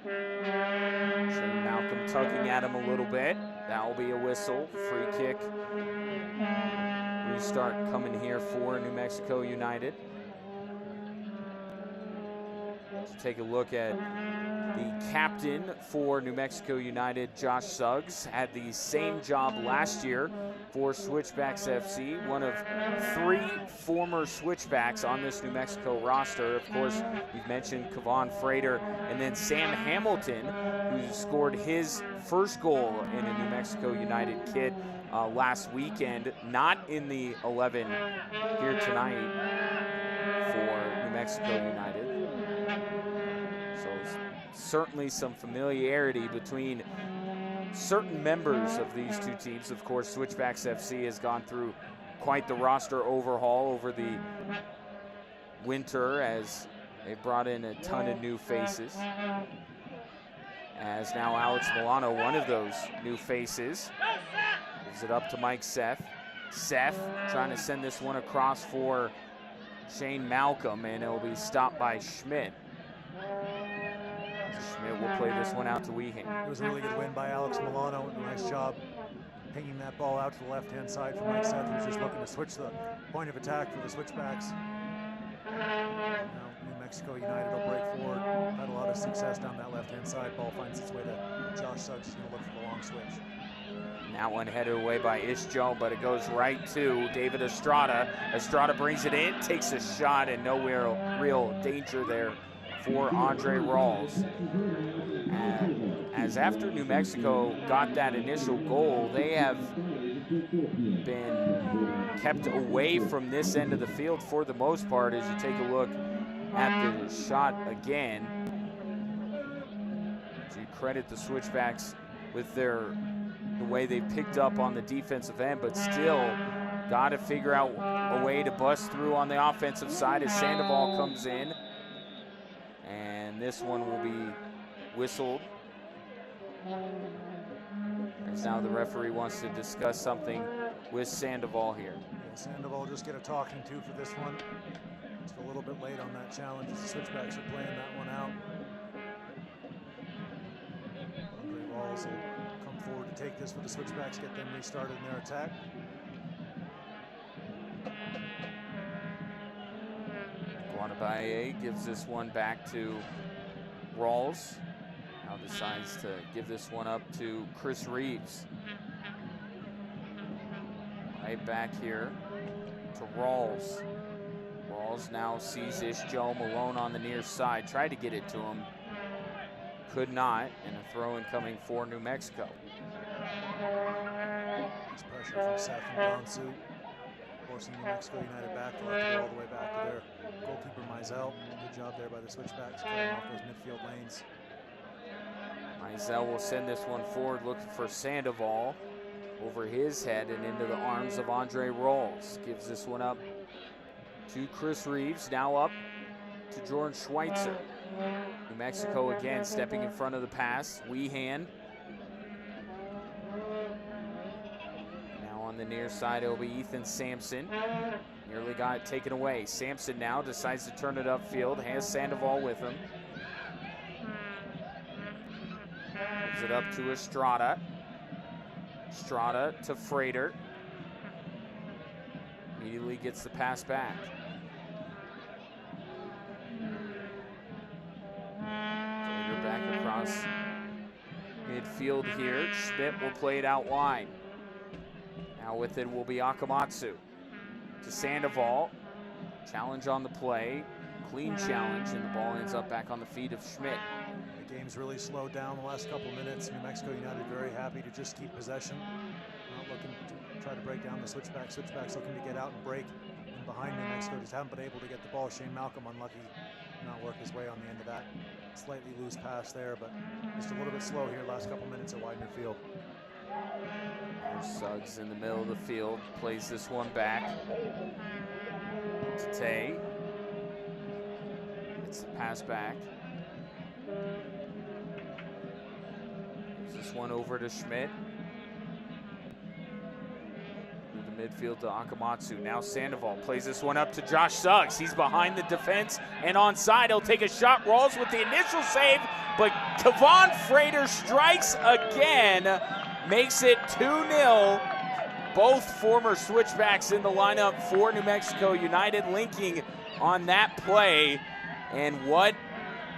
Shane Malcolm tugging at him a little bit. That will be a whistle. Free kick. Restart coming here for New Mexico United. Let's take a look at the captain for New Mexico United, Josh Suggs. Had the same job last year for Switchbacks FC. One of 3 former Switchbacks on this New Mexico roster. Of course, we've mentioned Kevon Frater, and then Sam Hamilton, who scored his first goal in a New Mexico United kit last weekend. Not in the 11 here tonight for New Mexico United. So certainly some familiarity between certain members of these two teams. Of course, Switchbacks FC has gone through quite the roster overhaul over the winter as they brought in a ton of new faces. As now Alex Milano, one of those new faces, gives it up to Mike Seth. Seth trying to send this one across for Shane Malcolm, and it'll be stopped by Schmidt. Schmidt will play this one out to Weehan. It was a really good win by Alex Milano. Nice job pinging that ball out to the left-hand side for Mike Seth, who's just looking to switch the point of attack for the Switchbacks. Now New Mexico United will break forward. Had a lot of success down that left-hand side. Ball finds its way to Josh Suggs. He's going to look for the long switch. And that one headed away by Ish Jome, but it goes right to David Estrada. Estrada brings it in, takes a shot, and no real danger there for Andre Rawls. As after New Mexico got that initial goal, they have been kept away from this end of the field for the most part. As you take a look at the shot again, to credit the Switchbacks with the way they picked up on the defensive end, but still got to figure out a way to bust through on the offensive side as Sandoval comes in. And this one will be whistled As now the referee wants to discuss something with Sandoval here. Yeah, Sandoval just get a talking to for this one. Just a little bit late on that challenge as the Switchbacks are playing that one out. Andre Rawls will come forward to take this for the Switchbacks, get them restarted in their attack. Guanabaye gives this one back to Rawls. Now decides to give this one up to Chris Reeves. Right back here to Rawls. Rawls now sees Ishjom alone on the near side. Tried to get it to him. Could not. And a throw in coming for New Mexico. Nice pressure from Seth and Donsu. Forcing New Mexico United back. They'll have to go all the way back to their goalkeeper Mizell. Good job there by the Switchbacks, cutting off those midfield lanes. Mizell will send this one forward, looking for Sandoval over his head and into the arms of Andre Rawls. Gives this one up to Chris Reeves, now up to Jordan Schweitzer. New Mexico again stepping in front of the pass. Weehan. Now on the near side, it'll be Ethan Sampson. Nearly got it taken away. Sampson now decides to turn it upfield, has Sandoval with him. Gives it up to Estrada. Estrada to Frater. Immediately gets the pass back. Frater back across midfield here. Schmidt will play it out wide. Now with it will be Akamatsu. To Sandoval. Challenge on the play. Clean challenge, and the ball ends up back on the feet of Schmidt. The game's really slowed down the last couple minutes. New Mexico United very happy to just keep possession. Not looking to try to break down the Switchbacks. Switchbacks looking to get out and break. And behind New Mexico just haven't been able to get the ball. Shane Malcolm unlucky to not work his way on the end of that. Slightly loose pass there, but just a little bit slow here last couple minutes at Widener Field. Suggs in the middle of the field, plays this one back to Tay. It's the pass back. Gives this one over to Schmidt. Through the midfield to Akamatsu. Now Sandoval plays this one up to Josh Suggs. He's behind the defense and onside. He'll take a shot. Rawls with the initial save, but Kevon Frater strikes again. Makes it 2-0. Both former Switchbacks in the lineup for New Mexico United, linking on that play. And what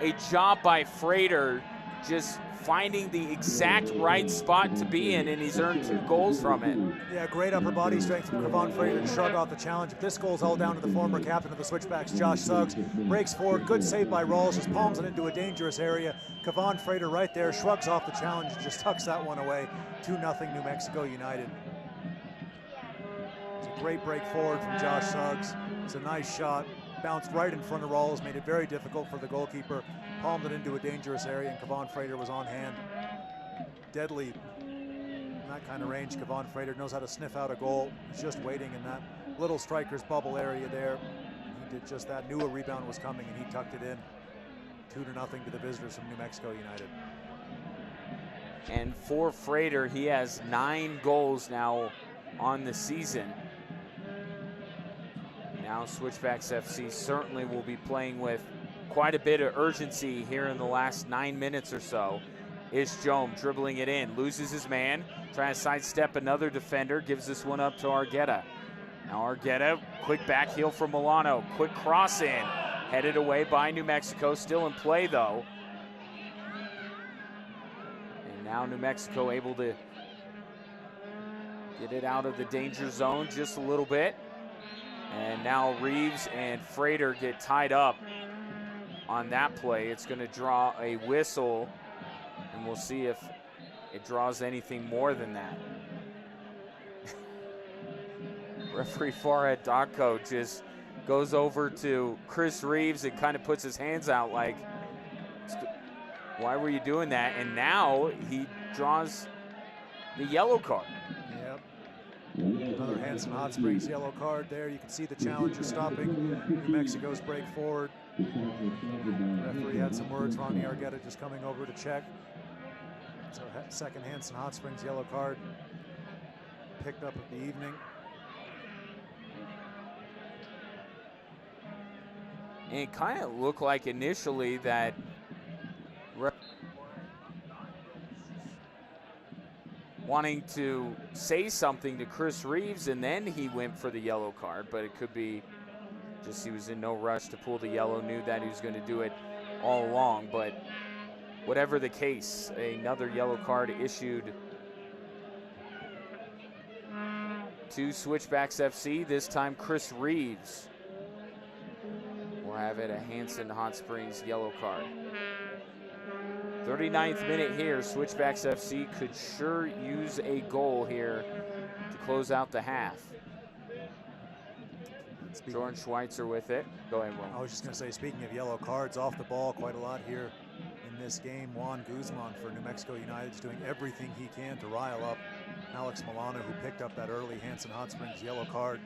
a job by Frater, just finding the exact right spot to be in, and he's earned 2 goals from it. Yeah, great upper body strength from Kevon Frater to shrug off the challenge. But this goal's all down to the former captain of the Switchbacks, Josh Suggs. Breaks forward, good save by Rawls, just palms it into a dangerous area. Kevon Frater right there, shrugs off the challenge and just tucks that one away. 2-0 New Mexico United. It's a great break forward from Josh Suggs. It's a nice shot. Bounced right in front of Rawls, made it very difficult for the goalkeeper. Palmed it into a dangerous area, and Kevon Frater was on hand. Deadly in that kind of range. Kevon Frater knows how to sniff out a goal. He's just waiting in that little striker's bubble area there. He did just that, knew a rebound was coming, and he tucked it in. 2-0 to the visitors from New Mexico United. And for Frater, he has 9 goals now on the season. Now Switchbacks FC certainly will be playing with quite a bit of urgency here in the last 9 minutes or so. Ishjom dribbling it in, loses his man, trying to sidestep another defender, gives this one up to Argueta. Now Argueta, quick back heel from Milano, quick cross in, headed away by New Mexico, still in play though. And now New Mexico able to get it out of the danger zone just a little bit. And now Reeves and Frater get tied up on that play. It's going to draw a whistle, and we'll see if it draws anything more than that. Referee Farhad Dakko just goes over to Chris Reeves and kind of puts his hands out like, why were you doing that? And now he draws the yellow card. Yep. Another Hanson Hot Springs yellow card there. You can see the challenge is stopping New Mexico's break forward. The referee had some words. Ronnie Argueta just coming over to check. So second Hanson Hot Springs yellow card picked up of the evening. And it kind of looked like initially that wanting to say something to Chris Reeves, and then he went for the yellow card, but it could be just he was in no rush to pull the yellow, knew that he was going to do it all along. But whatever the case, another yellow card issued to Switchbacks FC. This time Chris Reeves will have it, a Hanson Hot Springs yellow card. 39th minute here. Switchbacks FC could sure use a goal here to close out the half. Jordan Schweitzer with it. Go ahead, Will. I was just going to say, speaking of yellow cards, off the ball quite a lot here in this game. Juan Guzman for New Mexico United is doing everything he can to rile up Alex Milano, who picked up that early Hanson Hot Springs yellow card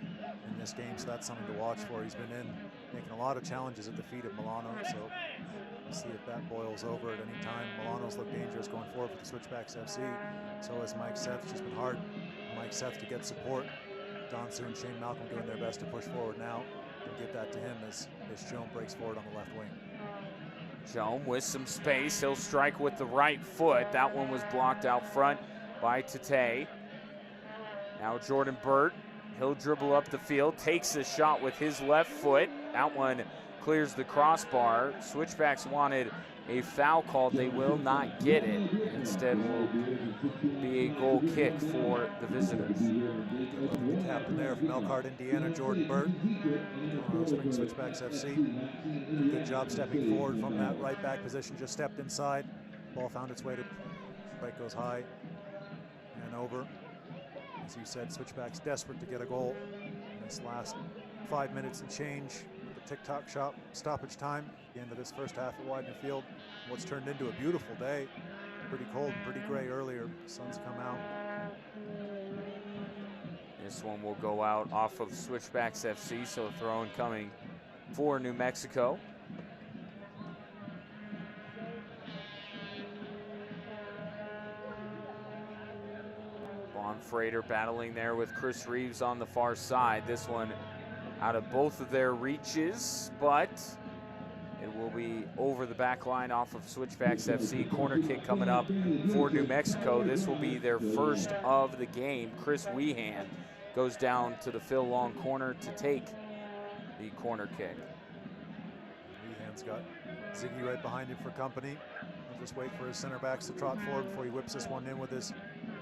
in this game, so that's something to watch for. He's been in making a lot of challenges at the feet of Milano, so we'll see if that boils over at any time. Milano's looked dangerous going forward for the Switchbacks FC. So has Mike Seth. It's just been hard for Mike Seth to get support. Don Sue and Shane Malcolm doing their best to push forward now and give that to him as Joan breaks forward on the left wing. Joan with some space. He'll strike with the right foot. That one was blocked out front by Tate. Now Jordan Burt. He'll dribble up the field, takes a shot with his left foot. That one clears the crossbar. Switchbacks wanted a foul called. They will not get it. Instead will be a goal kick for the visitors. The captain there from Elkhart, Indiana, Jordan Burt. Switchbacks FC. Good job stepping forward from that right back position. Just stepped inside. Ball found its way to right, goes high and over. As you said, Switchbacks desperate to get a goal in this last 5 minutes and change. The tick-tock shot stoppage time at the end of this first half at Widener Field. What's turned into a beautiful day. Pretty cold and pretty gray earlier. The sun's come out. This one will go out off of Switchbacks FC, so throw-in coming for New Mexico. Freighter battling there with Chris Reeves on the far side. This one out of both of their reaches, but it will be over the back line off of Switchbacks FC. Corner kick coming up for New Mexico. This will be their first of the game. Chris Weehan goes down to the Phil Long corner to take the corner kick. Weehan's got Ziggy right behind him for company. We'll just wait for his center backs to trot forward before he whips this one in with his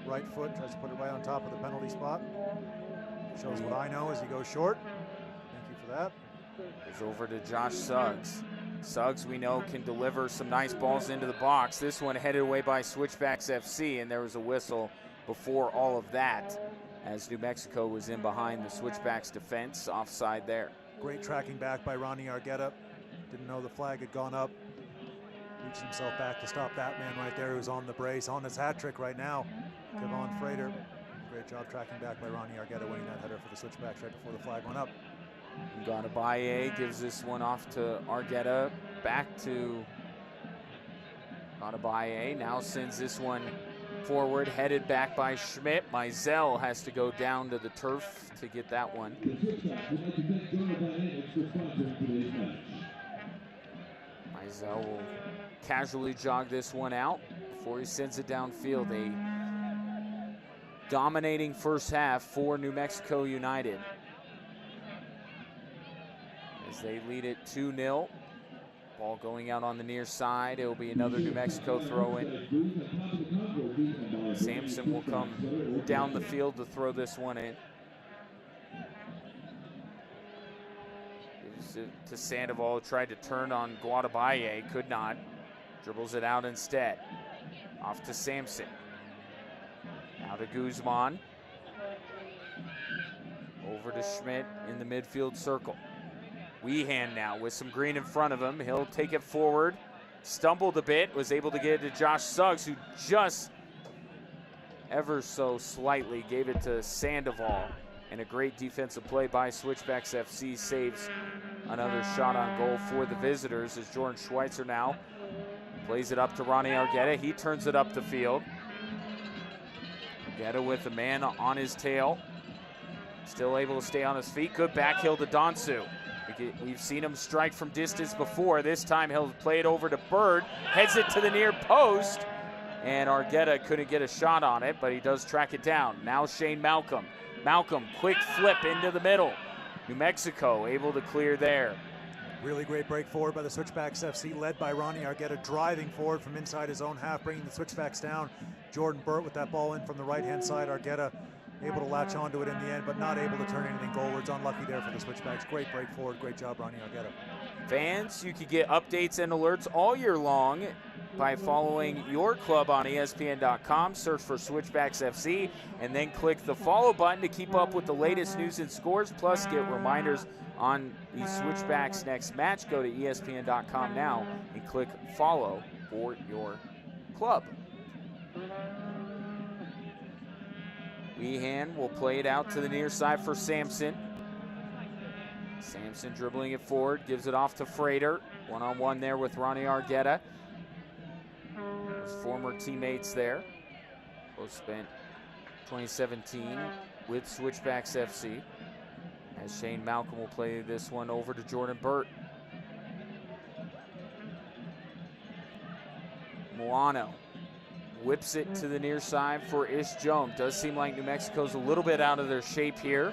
right foot, tries to put it right on top of the penalty spot. Shows what I know as he goes short. Thank you for that. Goes over to Josh Suggs. Suggs, we know, can deliver some nice balls into the box. This one headed away by Switchbacks FC, and there was a whistle before all of that as New Mexico was in behind the Switchbacks defense, offside there. Great tracking back by Ronnie Argueta. Didn't know the flag had gone up. Reached himself back to stop that man right there who's on the brace, on his hat trick right now. Kevon Freighter. Great job tracking back by Ronnie Argueta, winning that header for the Switchbacks right before the flag went up. Ganabaye gives this one off to Argueta. Back to Ganabaye. Now sends this one forward, headed back by Schmidt. Mizell has to go down to the turf to get that one. Mizell will casually jog this one out before he sends it downfield. A dominating first half for New Mexico United as they lead it 2-0. Ball going out on the near side. It will be another New Mexico throw-in. Sampson will come down the field to throw this one in. Gives it to Sandoval, tried to turn on Guadabaye, could not. Dribbles it out instead. Off to Sampson. Now to Guzman. Over to Schmidt in the midfield circle. Weehan now with some green in front of him. He'll take it forward. Stumbled a bit, was able to get it to Josh Suggs, who just ever so slightly gave it to Sandoval. And a great defensive play by Switchbacks FC saves another shot on goal for the visitors as Jordan Schweitzer now plays it up to Ronnie Argueta. He turns it up the field. Argueta with a man on his tail. Still able to stay on his feet. Good back heel to Donsu. We've seen him strike from distance before. This time he'll play it over to Bird. Heads it to the near post. And Argueta couldn't get a shot on it, but he does track it down. Now Shane Malcolm. Malcolm, quick flip into the middle. New Mexico able to clear there. Really great break forward by the Switchbacks FC, led by Ronnie Argueta, driving forward from inside his own half, bringing the Switchbacks down. Jordan Burt with that ball in from the right-hand side. Argueta able to latch onto it in the end, but not able to turn anything goalwards. Unlucky there for the Switchbacks. Great break forward. Great job, Ronnie Argueta. Fans, you can get updates and alerts all year long by following your club on ESPN.com. Search for Switchbacks FC, and then click the follow button to keep up with the latest news and scores, plus get reminders on the Switchbacks' next match. Go to ESPN.com now and click follow for your club. Weehan will play it out to the near side for Sampson. Sampson dribbling it forward, gives it off to Frater. One-on-one there with Ronnie Argueta. His former teammates there. Both spent 2017 with Switchbacks FC. As Shane Malcolm will play this one over to Jordan Burt. Milano whips it to the near side for Ish Jome. Does seem like New Mexico's a little bit out of their shape here.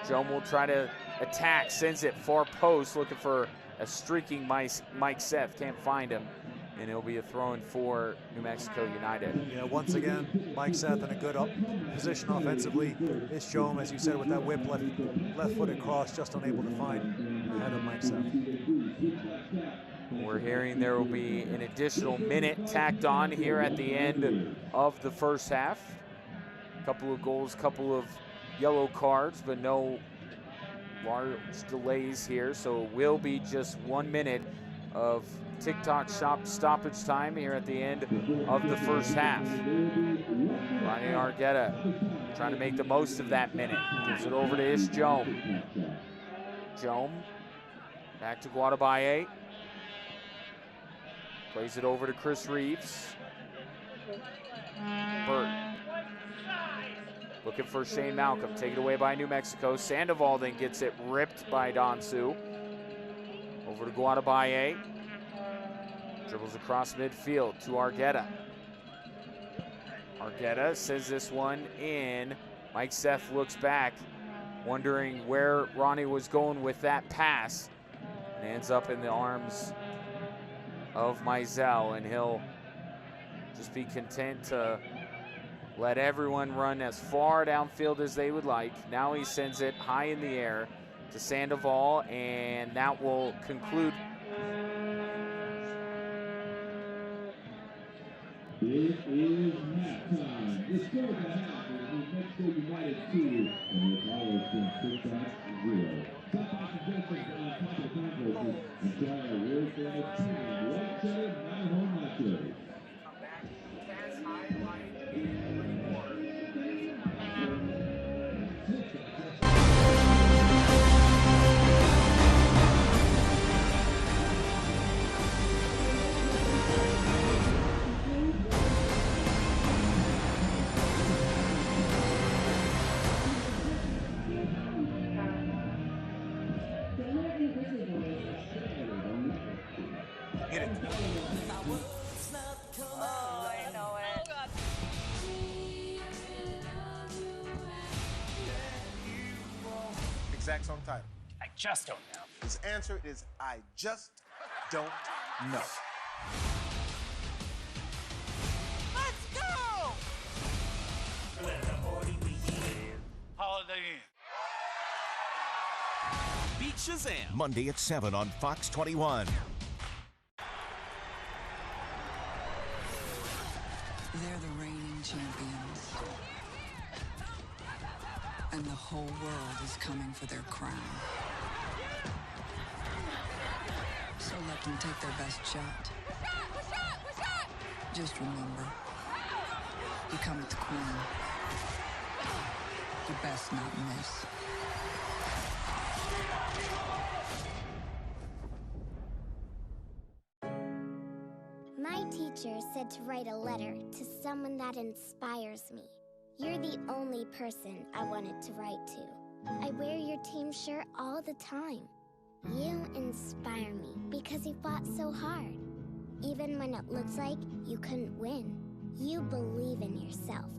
Jome will try to attack, sends it far post, looking for a streaking Mike Seth. Can't find him, and it'll be a throw-in for New Mexico United. Yeah, once again, Mike Seth in a good position offensively. Ish Jome, as you said, with that whip left-footed cross, just unable to find the head of Mike Seth. We're hearing there will be an additional minute tacked on here at the end of the first half. A couple of goals, couple of yellow cards, but no large delays here. So it will be just 1 minute of TikTok stoppage time here at the end of the first half. Ronnie Argueta trying to make the most of that minute. Gives it over to Ish Jome. Jome back to Guadabaye. Plays it over to Chris Reeves. Burt looking for Shane Malcolm. Taken away by New Mexico. Sandoval then gets it ripped by Donsu. Over to Guadabaye. Dribbles across midfield to Argueta. Argueta sends this one in. Mike Seth looks back, wondering where Ronnie was going with that pass. And ends up in the arms of Mizell, and he'll just be content to let everyone run as far downfield as they would like. Now he sends it high in the air to Sandoval, and that will conclude. It is halftime. The score at the half is New Mexico United 2 and the Apollos from Switchbacks 0. Top of suggestions on top of the controversy and try a word for the team. One center, my home matches. Exact song title. I just don't know. His answer is I just don't know. Let's go! Holiday Inn. Beat Shazam. Monday at 7 on Fox 21. They're the reigning champions. And the whole world is coming for their crown. So let them take their best shot. Just remember, you come at the queen. You best not miss. My teacher said to write a letter to someone that inspires me. You're the only person I wanted to write to. I wear your team shirt all the time. You inspire me because you fought so hard. Even when it looks like you couldn't win, you believe in yourself.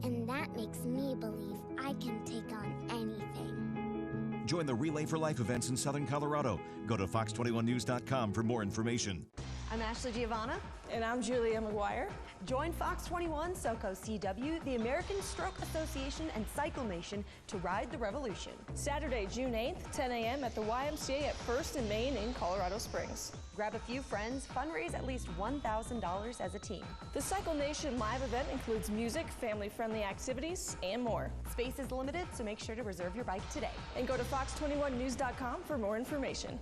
And that makes me believe I can take on anything. Join the Relay for Life events in Southern Colorado. Go to fox21news.com for more information. I'm Ashley Giovanna. And I'm Julia McGuire. Join Fox 21 SoCo CW, the American Stroke Association and Cyclamation to ride the revolution. Saturday, June 8th, 10 a.m. at the YMCA at 1st and Main in Colorado Springs. Grab a few friends, fundraise at least $1,000 as a team. The Cyclamation live event includes music, family-friendly activities, and more. Space is limited, so make sure to reserve your bike today. And go to fox21news.com for more information.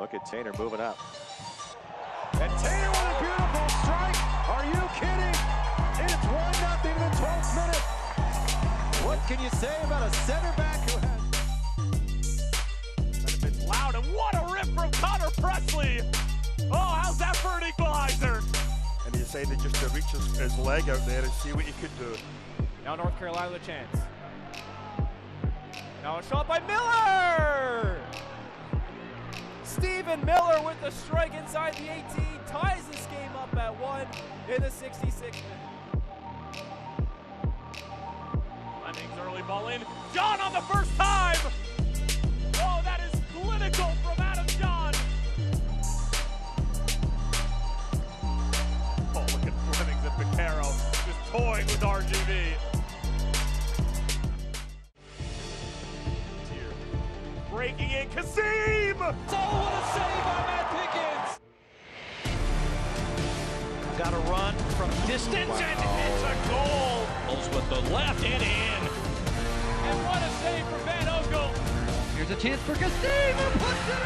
Look at Taylor moving up. And Taylor with a beautiful strike. Are you kidding? It's 1-0 in the 12th minute. What can you say about a center back who has been loud? And what a rip from Connor Presley. Oh, how's that for an equalizer? And he decided just to reach his leg out there and see what he could do. Now North Carolina with a chance. Now a shot by Miller! Stephen Miller with the strike inside the 18 ties this game up at 1 in the 66th minute. Fleming's early ball in. John on the first time! Oh, that is clinical from Adam John! Oh, look at Fleming's and Picaro just toying with RGV. Breaking in, Kasim! Oh, what a save by Matt Pickens! Got a run from distance, and it's a goal! Pulls with the left and in. And what a save from Van Ogle! Here's a chance for Kasim, who puts it in!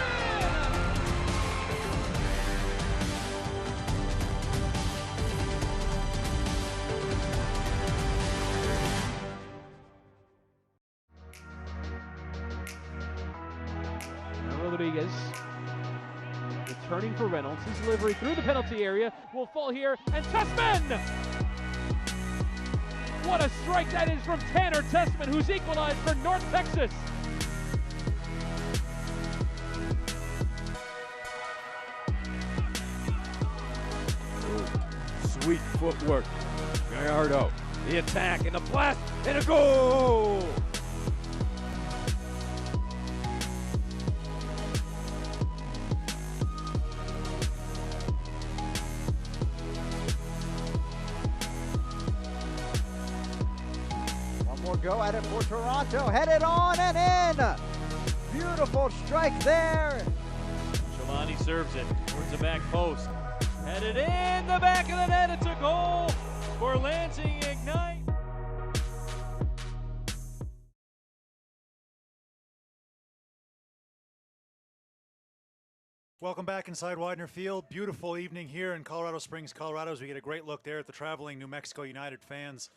Rodriguez returning for Reynolds. His delivery through the penalty area will fall here, and Tessman! What a strike that is from Tanner Tessman, who's equalized for North Texas. Ooh, sweet footwork. Gallardo, the attack, and the blast, and a goal! Go at it for Toronto, headed on and in. Beautiful strike there. Shalani serves it towards the back post. Headed in the back of the net. It's a goal for Lansing Ignite. Welcome back inside Widener Field. Beautiful evening here in Colorado Springs, Colorado, as we get a great look there at the traveling New Mexico United fans.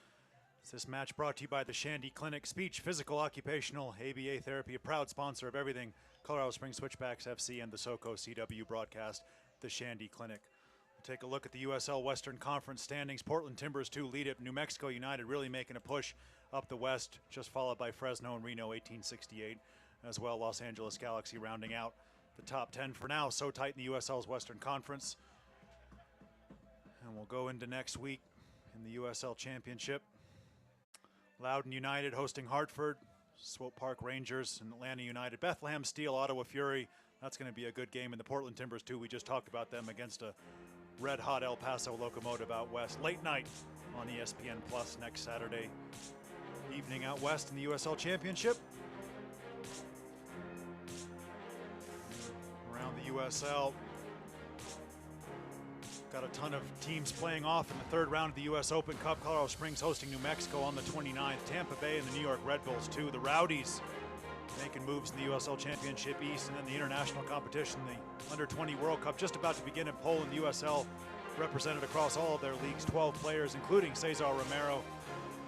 This match brought to you by the Shandy Clinic, Speech, Physical, Occupational, ABA Therapy, a proud sponsor of everything Colorado Springs Switchbacks FC and the SoCo CW broadcast, the Shandy Clinic. We'll take a look at the USL Western Conference standings. Portland Timbers 2 lead it. New Mexico United really making a push up the west, just followed by Fresno and Reno 1868. As well, Los Angeles Galaxy rounding out the top 10 for now. So tight in the USL's Western Conference. And we'll go into next week in the USL Championship. Loudoun United hosting Hartford, Swope Park Rangers and Atlanta United, Bethlehem Steel, Ottawa Fury. That's going to be a good game. And the Portland Timbers, too. We just talked about them against a red-hot El Paso Locomotive out west. Late night on ESPN Plus next Saturday evening out west in the USL Championship. Around the USL, got a ton of teams playing off in the third round of the U.S. Open Cup. Colorado Springs hosting New Mexico on the 29th. Tampa Bay and the New York Red Bulls, too. The Rowdies making moves in the USL Championship East, and then the international competition, the Under-20 World Cup, just about to begin in Poland. The USL represented across all of their leagues, 12 players, including Cesar Romero.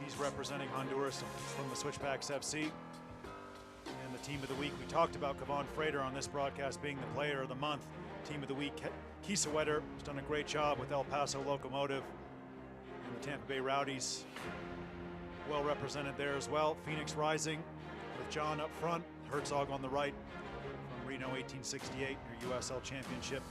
He's representing Honduras from the Switchbacks FC. And the team of the week, we talked about Kevon Frater on this broadcast being the player of the month. Team of the week, Kiesewetter has done a great job with El Paso Locomotive and the Tampa Bay Rowdies. Well represented there as well. Phoenix Rising with John up front, Herzog on the right from Reno 1868, your USL Championship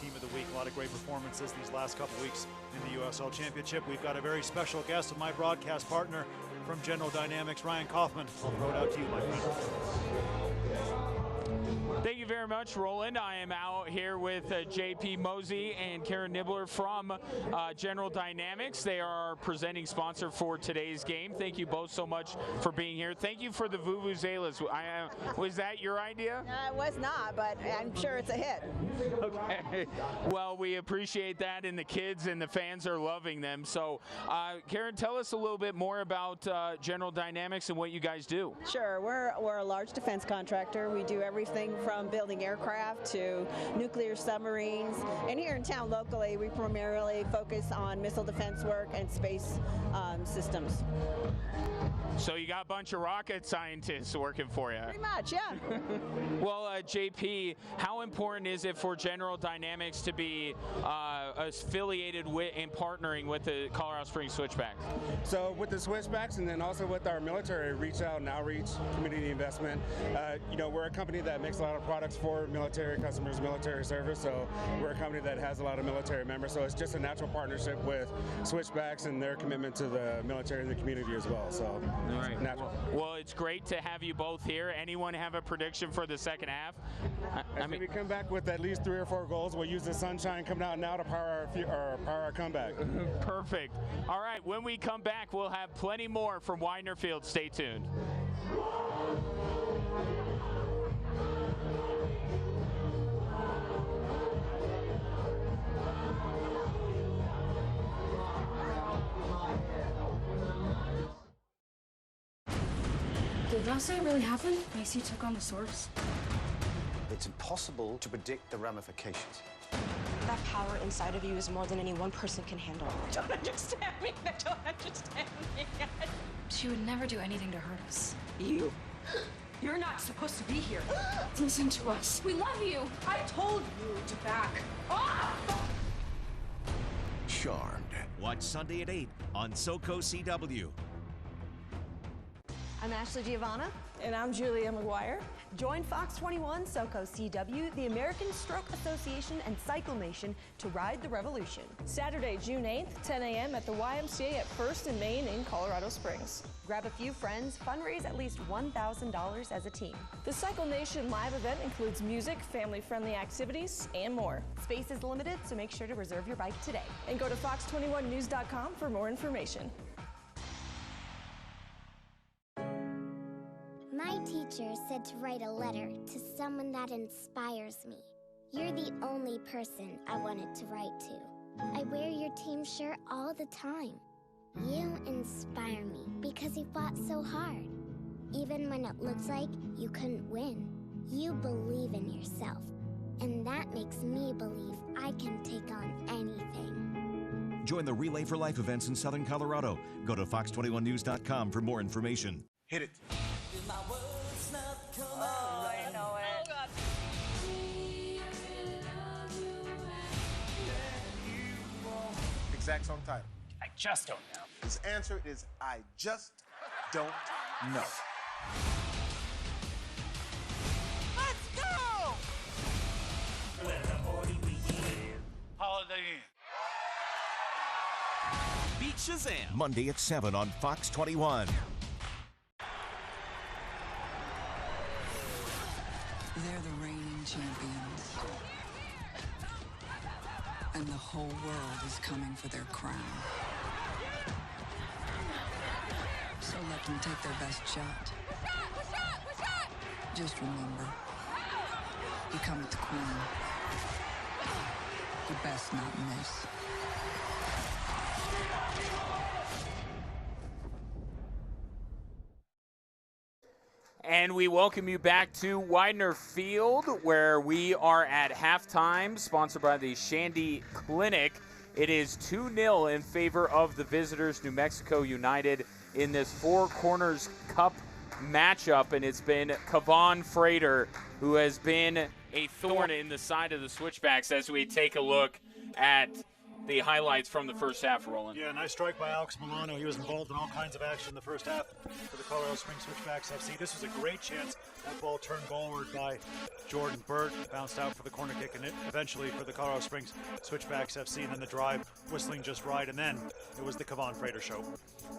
Team of the Week. A lot of great performances these last couple weeks in the USL Championship. We've got a very special guest with my broadcast partner from General Dynamics, Ryan Kaufman. I'll throw it out to you, my friend. Thank you very much, Roland. I am out here with JP Mosey and Karen Nibbler from General Dynamics. They are our presenting sponsor for today's game. Thank you both so much for being here. Thank you for the vuvuzelas. Was that your idea? It was not, but I'm sure it's a hit. Okay. Well, we appreciate that, and the kids and the fans are loving them. So, Karen, tell us a little bit more about General Dynamics and what you guys do. Sure. We're a large defense contractor. We do everything from building aircraft to nuclear submarines. And here in town locally, we primarily focus on missile defense work and space systems. So you got a bunch of rocket scientists working for you. Pretty much, yeah. Well, JP, how important is it for General Dynamics to be affiliated with and partnering with the Colorado Springs Switchbacks? So with the Switchbacks, and then also with our military reach out and outreach, community investment, we're a company that makes a lot of products for military customers, military service. So we're a company that has a lot of military members. So it's just a natural partnership with Switchbacks and their commitment to the military and the community as well. So all right. Well, it's great to have you both here. Anyone have a prediction for the second half? I mean, we come back with at least 3 or 4 goals. We'll use the sunshine coming out now to power our comeback. Perfect. All right, when we come back, we'll have plenty more from Widener Field. Stay tuned. Did last night really happen? Macy took on the Source. It's impossible to predict the ramifications. That power inside of you is more than any one person can handle. I don't understand me. I don't understand me. She would never do anything to hurt us. You're not supposed to be here. Listen to us. We love you. I told you to back off. Charmed. Watch Sunday at 8 on SoCo CW. I'm Ashley Giovanna. And I'm Julia McGuire. Join Fox 21, SoCo CW, the American Stroke Association, and Cyclamation to ride the revolution. Saturday, June 8th, 10 a.m. at the YMCA at 1st and Main in Colorado Springs. Grab a few friends, fundraise at least $1,000 as a team. The Cyclamation live event includes music, family-friendly activities, and more. Space is limited, so make sure to reserve your bike today. And go to fox21news.com for more information. My teacher said to write a letter to someone that inspires me. You're the only person I wanted to write to. I wear your team shirt all the time. You inspire me because you fought so hard. Even when it looks like you couldn't win, you believe in yourself. And that makes me believe I can take on anything. Join the Relay for Life events in Southern Colorado. Go to fox21news.com for more information. Hit it. Oh, I know it. Oh, God. Exact song title. I just don't know. His answer is I just don't know. Let's go! Holiday Inn. Beat Shazam. Monday at 7 on Fox 21. They're the reigning champions. And the whole world is coming for their crown. So let them take their best shot. Just remember, you come with the queen. You best not miss. And we welcome you back to Widener Field, where we are at halftime, sponsored by the Shandy Clinic. It is 2-0 in favor of the visitors, New Mexico United, in this Four Corners Cup matchup. And it's been Kevon Frater who has been a thorn in the side of the Switchbacks as we take a look at the highlights from the first half, Roland. Yeah, nice strike by Alex Milano. He was involved in all kinds of action in the first half for the Colorado Springs Switchbacks FC. This was a great chance. That ball turned goalward by Jordan Burt, bounced out for the corner kick, and eventually for the Colorado Springs Switchbacks FC, and then the drive whistling just right, and then it was the Kevon Frater show.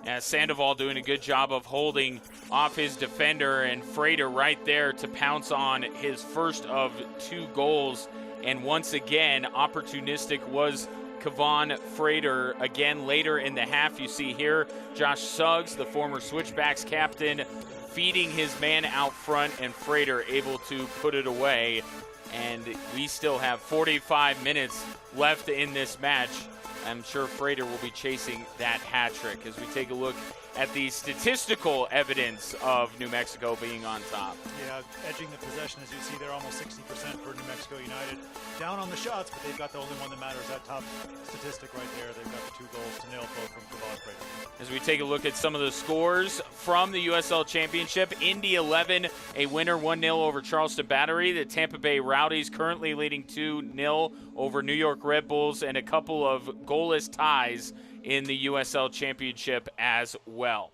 Yeah, Sandoval doing a good job of holding off his defender, and Frater right there to pounce on his first of 2 goals. And once again, opportunistic was Kevon Frater. Again, later in the half, you see here Josh Suggs, the former Switchbacks captain, feeding his man out front, and Frater able to put it away. And we still have 45 minutes left in this match. I'm sure Frater will be chasing that hat trick as we take a look at the statistical evidence of New Mexico being on top. Yeah, edging the possession, as you see there, almost 60% for New Mexico United. Down on the shots, but they've got the only one that matters, that top statistic right there. They've got the 2 goals to nil, both from Kevon Frater. As we take a look at some of the scores from the USL Championship, Indy 11, a winner 1-0 over Charleston Battery. The Tampa Bay Rowdies currently leading 2-0 over New York Red Bulls, and a couple of goalless ties in the USL Championship as well.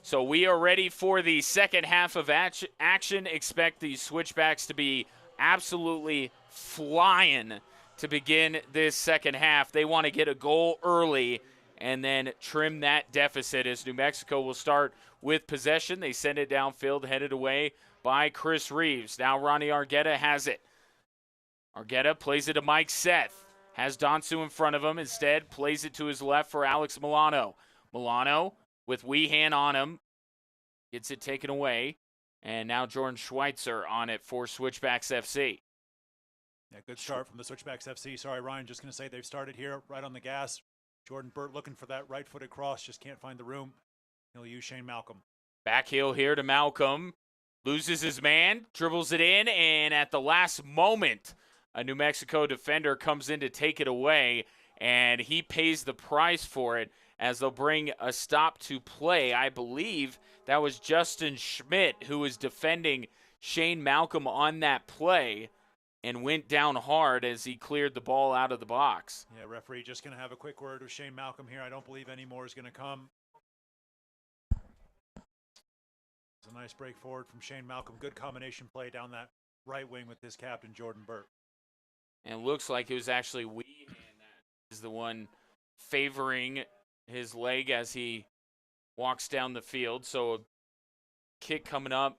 So we are ready for the second half of action. Expect the Switchbacks to be absolutely flying to begin this second half. They want to get a goal early and then trim that deficit, as New Mexico will start with possession. They send it downfield, headed away by Chris Reeves. Now Ronnie Argueta has it. Argueta plays it to Mike Seth. Has Donsu in front of him. Instead, plays it to his left for Alex Milano. Milano with Weehan on him. Gets it taken away. And now Jordan Schweitzer on it for Switchbacks FC. Yeah, good start from the Switchbacks FC. Sorry, Ryan, just going to say they've started here right on the gas. Jordan Burt looking for that right-footed cross. Just can't find the room. He'll use Shane Malcolm. Back heel here to Malcolm. Loses his man. Dribbles it in. And at the last moment, a New Mexico defender comes in to take it away, and he pays the price for it as they'll bring a stop to play. I believe that was Justin Schmidt who was defending Shane Malcolm on that play and went down hard as he cleared the ball out of the box. Yeah, referee just going to have a quick word with Shane Malcolm here. I don't believe any more is going to come. It's a nice break forward from Shane Malcolm. Good combination play down that right wing with his captain, Jordan Burt. And it looks like it was actually Weehan that is the one favoring his leg as he walks down the field. So a kick coming up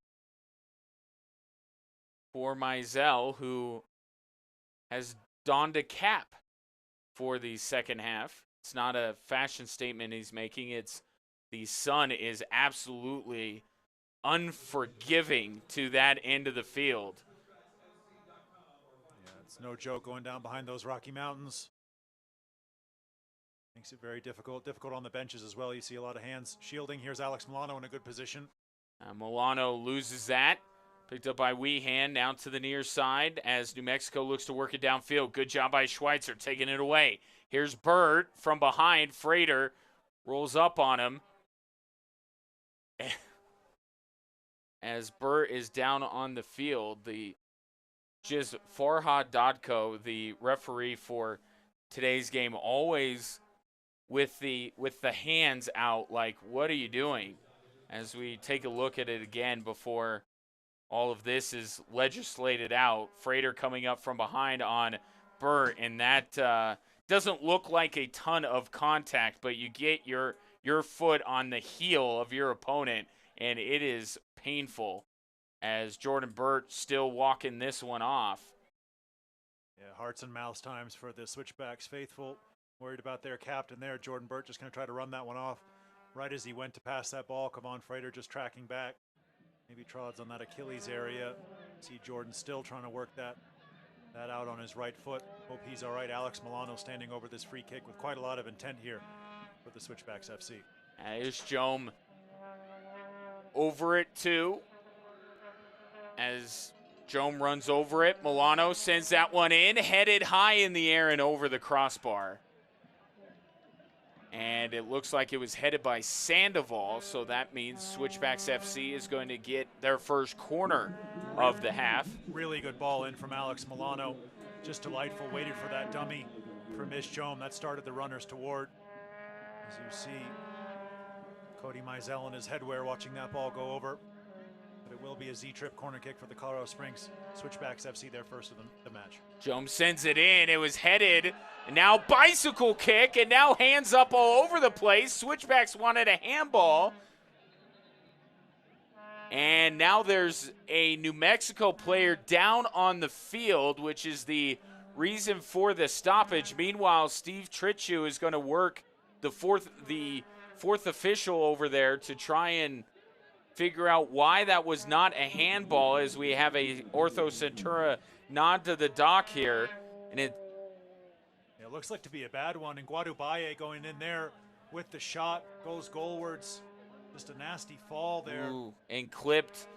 for Mizell, who has donned a cap for the second half. It's not a fashion statement he's making. It's the sun is absolutely unforgiving to that end of the field. It's no joke going down behind those Rocky Mountains. Makes it very difficult. Difficult on the benches as well. You see a lot of hands shielding. Here's Alex Milano in a good position. Milano loses that. Picked up by Weehan, now to the near side as New Mexico looks to work it downfield. Good job by Schweitzer, taking it away. Here's Burt from behind. Frater rolls up on him. As Burt is down on the field, Farhad Dodko, the referee for today's game, always with the hands out, like, what are you doing? As we take a look at it again before all of this is legislated out. Frater coming up from behind on Burt, and that doesn't look like a ton of contact, but you get your foot on the heel of your opponent, and it is painful as Jordan Burt still walking this one off. Yeah, hearts and mouths times for the Switchbacks faithful. Worried about their captain there. Jordan Burt just going to try to run that one off right as he went to pass that ball. Kevon Frater just tracking back. Maybe trods on that Achilles area. See Jordan still trying to work that out on his right foot. Hope he's all right. Alex Milano standing over this free kick with quite a lot of intent here for the Switchbacks FC. Here's Jome over it too. As Jome runs over it, Milano sends that one in, headed high in the air and over the crossbar. And it looks like it was headed by Sandoval, so that means Switchbacks FC is going to get their first corner of the half. Really good ball in from Alex Milano. Just delightful. Waited for that dummy from Mish Jome. That started the runners toward. As you see, Cody Mizell in his headwear watching that ball go over. But it will be a Z-trip corner kick for the Colorado Springs Switchbacks FC, their first of the match. Jome sends it in. It was headed. And now bicycle kick, and now hands up all over the place. Switchbacks wanted a handball. And now there's a New Mexico player down on the field, which is the reason for the stoppage. Meanwhile, Steve Tritchu is going to work the fourth official over there to try and figure out why that was not a handball, as we have a Ortho Centura nod to the dock here. And it looks like to be a bad one, and Guadabaye going in there with the shot, goes goalwards. Just a nasty fall there. Ooh, and clipped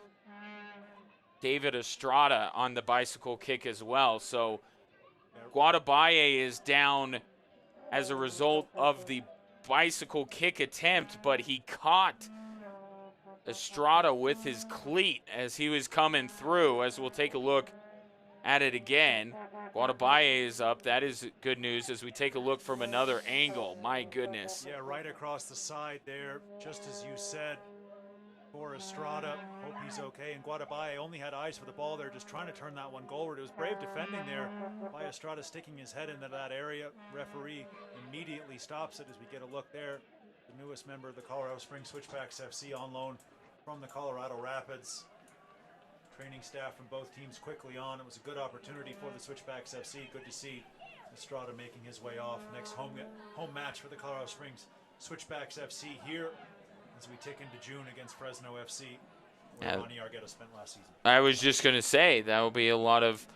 David Estrada on the bicycle kick as well. So Guadabaye is down as a result of the bicycle kick attempt, but he caught Estrada with his cleat as he was coming through, as we'll take a look at it again. Guadabaye is up. That is good news as we take a look from another angle. My goodness. Yeah, right across the side there, just as you said, for Estrada. Hope he's okay. And Guadabaye only had eyes for the ball there, just trying to turn that one goalward. It was brave defending there by Estrada, sticking his head into that area. Referee immediately stops it as we get a look there. The newest member of the Colorado Springs Switchbacks FC on loan from the Colorado Rapids. Training staff from both teams quickly on. It was a good opportunity for the Switchbacks FC. Good to see Estrada making his way off. Next home match for the Colorado Springs Switchbacks FC here as we tick into June against Fresno FC, where Ronnie Argueta spent last season. I was just going to say that will be a lot of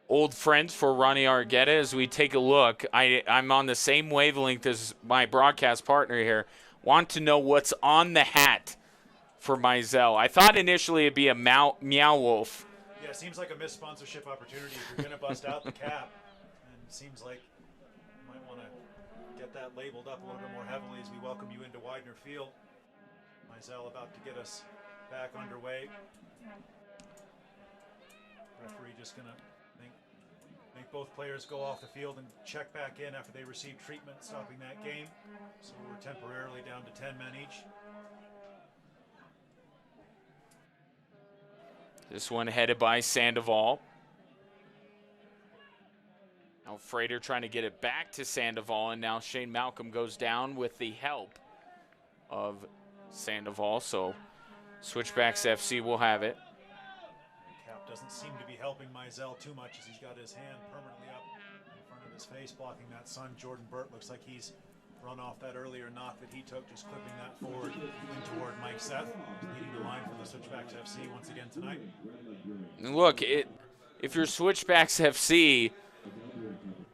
old friends for Ronnie Argueta as we take a look. I'm on the same wavelength as my broadcast partner here. Want to know what's on the hat for Mizell. I thought initially it'd be a Meow Wolf. Yeah, it seems like a missed sponsorship opportunity if you're going to bust out the cap. And it seems like you might want to get that labeled up a little bit more heavily as we welcome you into Widener Field. Mizell about to get us back underway. Referee just going to make both players go off the field and check back in after they receive treatment, stopping that game. So we're temporarily down to 10 men each. This one headed by Sandoval. Now Frater trying to get it back to Sandoval, and now Shane Malcolm goes down with the help of Sandoval. So Switchbacks FC will have it. Cap doesn't seem to be helping Mizell too much as he's got his hand permanently up in front of his face, blocking that sun. Jordan Burt looks like he's run off that earlier knock that he took, just clipping that forward in toward Mike Seth, leading the line for the Switchbacks FC once again tonight. Look, if you're Switchbacks FC,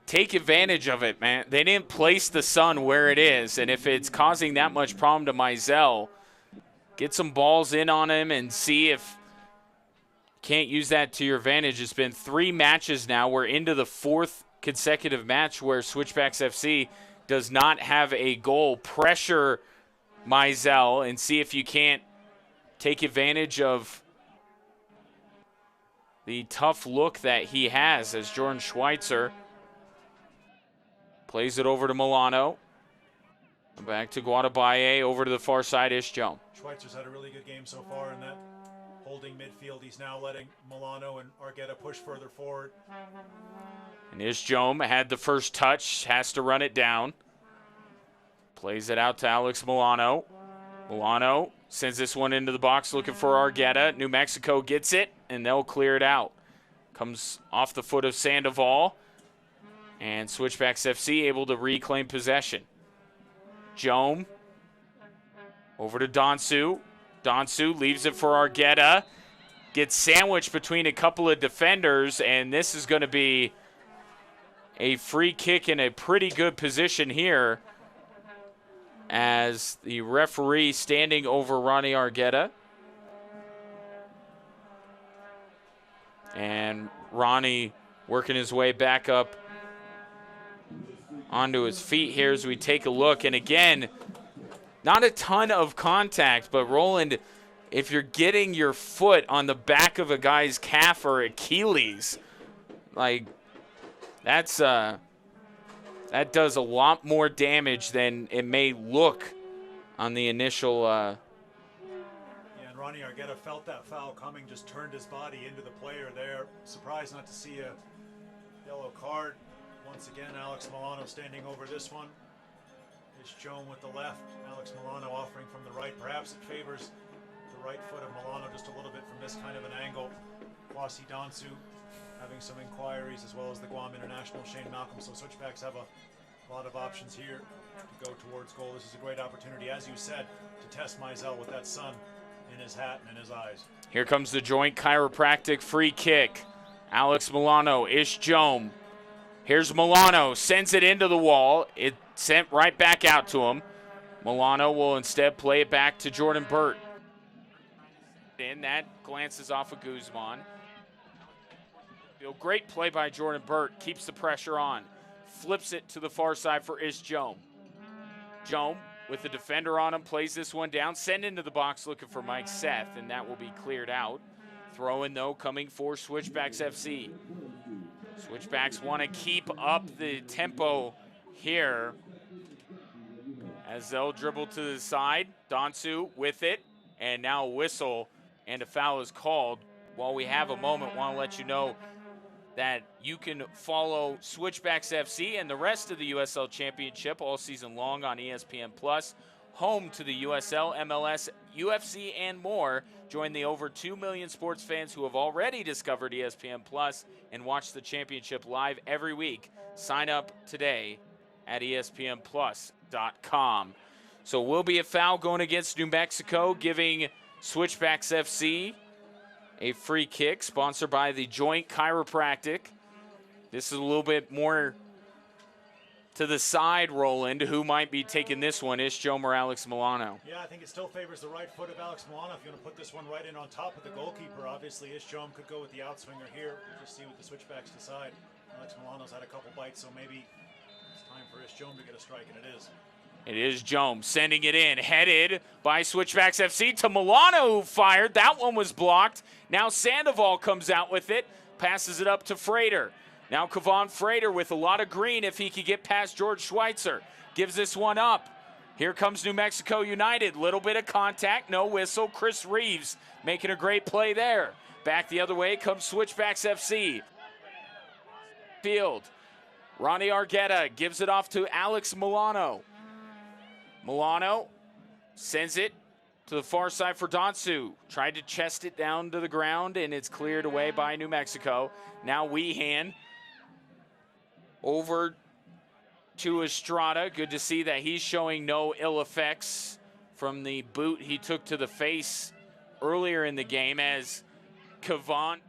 take advantage of it, man. They didn't place the sun where it is, and if it's causing that much problem to Mizell, get some balls in on him and see if can't use that to your advantage. It's been 3 matches now. We're into the 4th consecutive match where Switchbacks FC does not have a goal. Pressure Mizell and see if you can't take advantage of the tough look that he has as Jordan Schweitzer plays it over to Milano. Back to Guadabaye, over to the far side, Ishjom. Schweitzer's had a really good game so far in that holding midfield. He's now letting Milano and Argueta push further forward. And Ishjom had the first touch, has to run it down. Plays it out to Alex Milano. Milano sends this one into the box looking for Argueta. New Mexico gets it, and they'll clear it out. Comes off the foot of Sandoval. And Switchbacks FC able to reclaim possession. Jome over to Donsu. Donsu leaves it for Argueta. Gets sandwiched between a couple of defenders, and this is going to be a free kick in a pretty good position here as the referee standing over Ronnie Argueta. And Ronnie working his way back up onto his feet here as we take a look. And again, not a ton of contact, but Roland, if you're getting your foot on the back of a guy's calf or Achilles, like that does a lot more damage than it may look on the initial. Yeah, and Ronnie Argueta felt that foul coming, just turned his body into the player there. Surprised not to see a yellow card. Once again, Alex Milano standing over this one. Is Joan with the left. Alex Milano offering from the right. Perhaps it favors the right foot of Milano just a little bit from this kind of an angle. Kwasi Donsu having some inquiries, as well as the Guam International Shane Malcolm. So Switchbacks have a lot of options here to go towards goal. This is a great opportunity, as you said, to test Mizell with that sun in his hat and in his eyes. Here comes the joint chiropractic free kick. Alex Milano, Ish Jome. Here's Milano, sends it into the wall. It sent right back out to him. Milano will instead play it back to Jordan Burt. And that glances off of Guzman. Great play by Jordan Burt. Keeps the pressure on. Flips it to the far side for Ish Jome. Jome, with the defender on him, plays this one down. Send into the box looking for Mike Seth, and that will be cleared out. Throw in, though, coming for Switchbacks FC. Switchbacks want to keep up the tempo here as they'll dribble to the side. Donsu with it, and now a whistle and a foul is called. While we have a moment, want to let you know that you can follow Switchbacks FC and the rest of the USL Championship all season long on ESPN Plus, home to the USL, MLS, UFC, and more. Join the over 2 million sports fans who have already discovered ESPN Plus and watch the championship live every week. Sign up today at ESPNplus.com. So will be a foul going against New Mexico, giving Switchbacks FC a free kick, sponsored by the Joint Chiropractic. This is a little bit more to the side, Roland. Who might be taking this one, Ish Jome or Alex Milano? Yeah, I think it still favors the right foot of Alex Milano. If you want to put this one right in on top of the goalkeeper, obviously Ish Jome could go with the outswinger here. We'll just see what the Switchbacks decide. Alex Milano's had a couple bites, so maybe it's time for Ish Jome to get a strike, and it is. It is Jome sending it in, headed by Switchbacks FC to Milano, who fired. That one was blocked. Now Sandoval comes out with it, passes it up to Frater. Now Kevon Frater with a lot of green if he could get past George Schweitzer. Gives this one up. Here comes New Mexico United. Little bit of contact, no whistle. Chris Reeves making a great play there. Back the other way comes Switchbacks FC. Field. Ronnie Argueta gives it off to Alex Milano. Milano sends it to the far side for Donsu. Tried to chest it down to the ground, and it's cleared away by New Mexico. Now Weehan over to Estrada. Good to see that he's showing no ill effects from the boot he took to the face earlier in the game as Kevon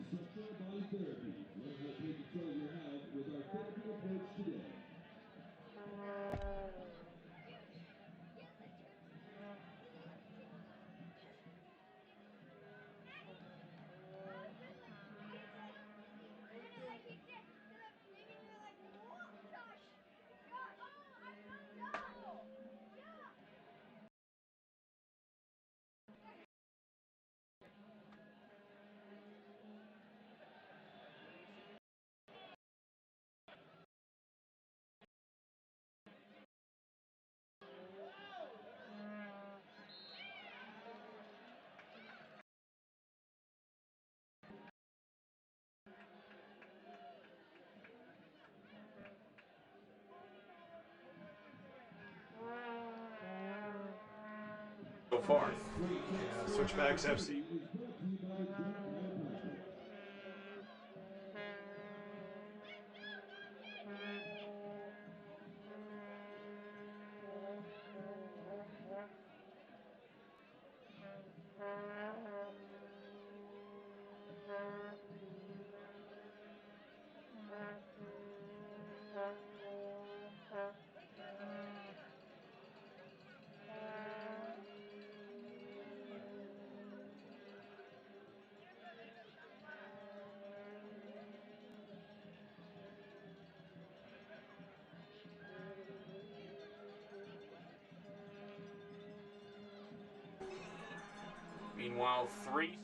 Full body therapy. Learn how to take control of your health with our therapy approach today. So far. Switchbacks FC. Meanwhile, 3.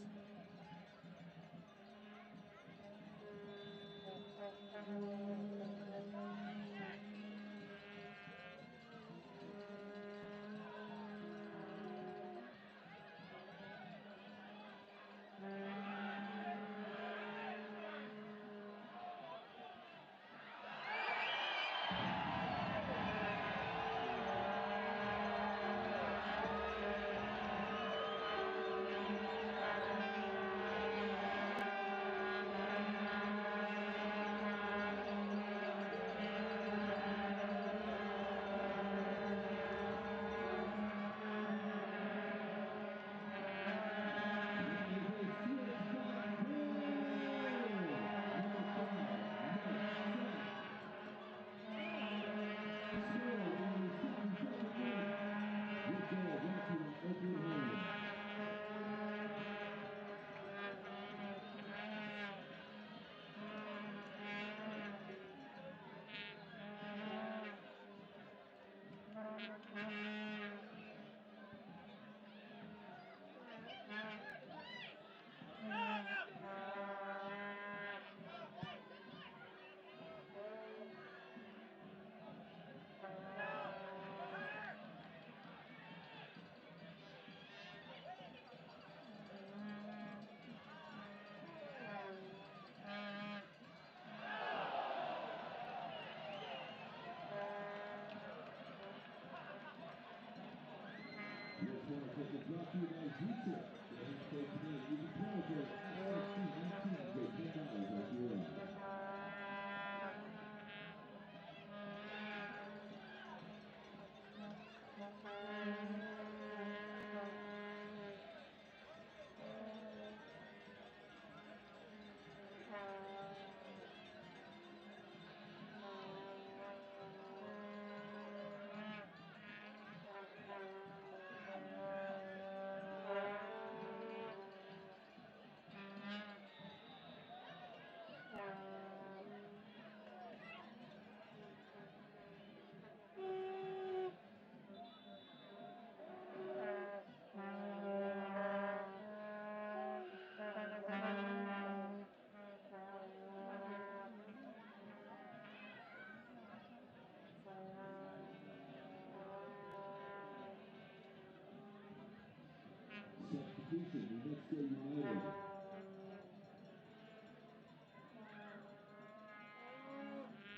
Substitution, New Mexico United.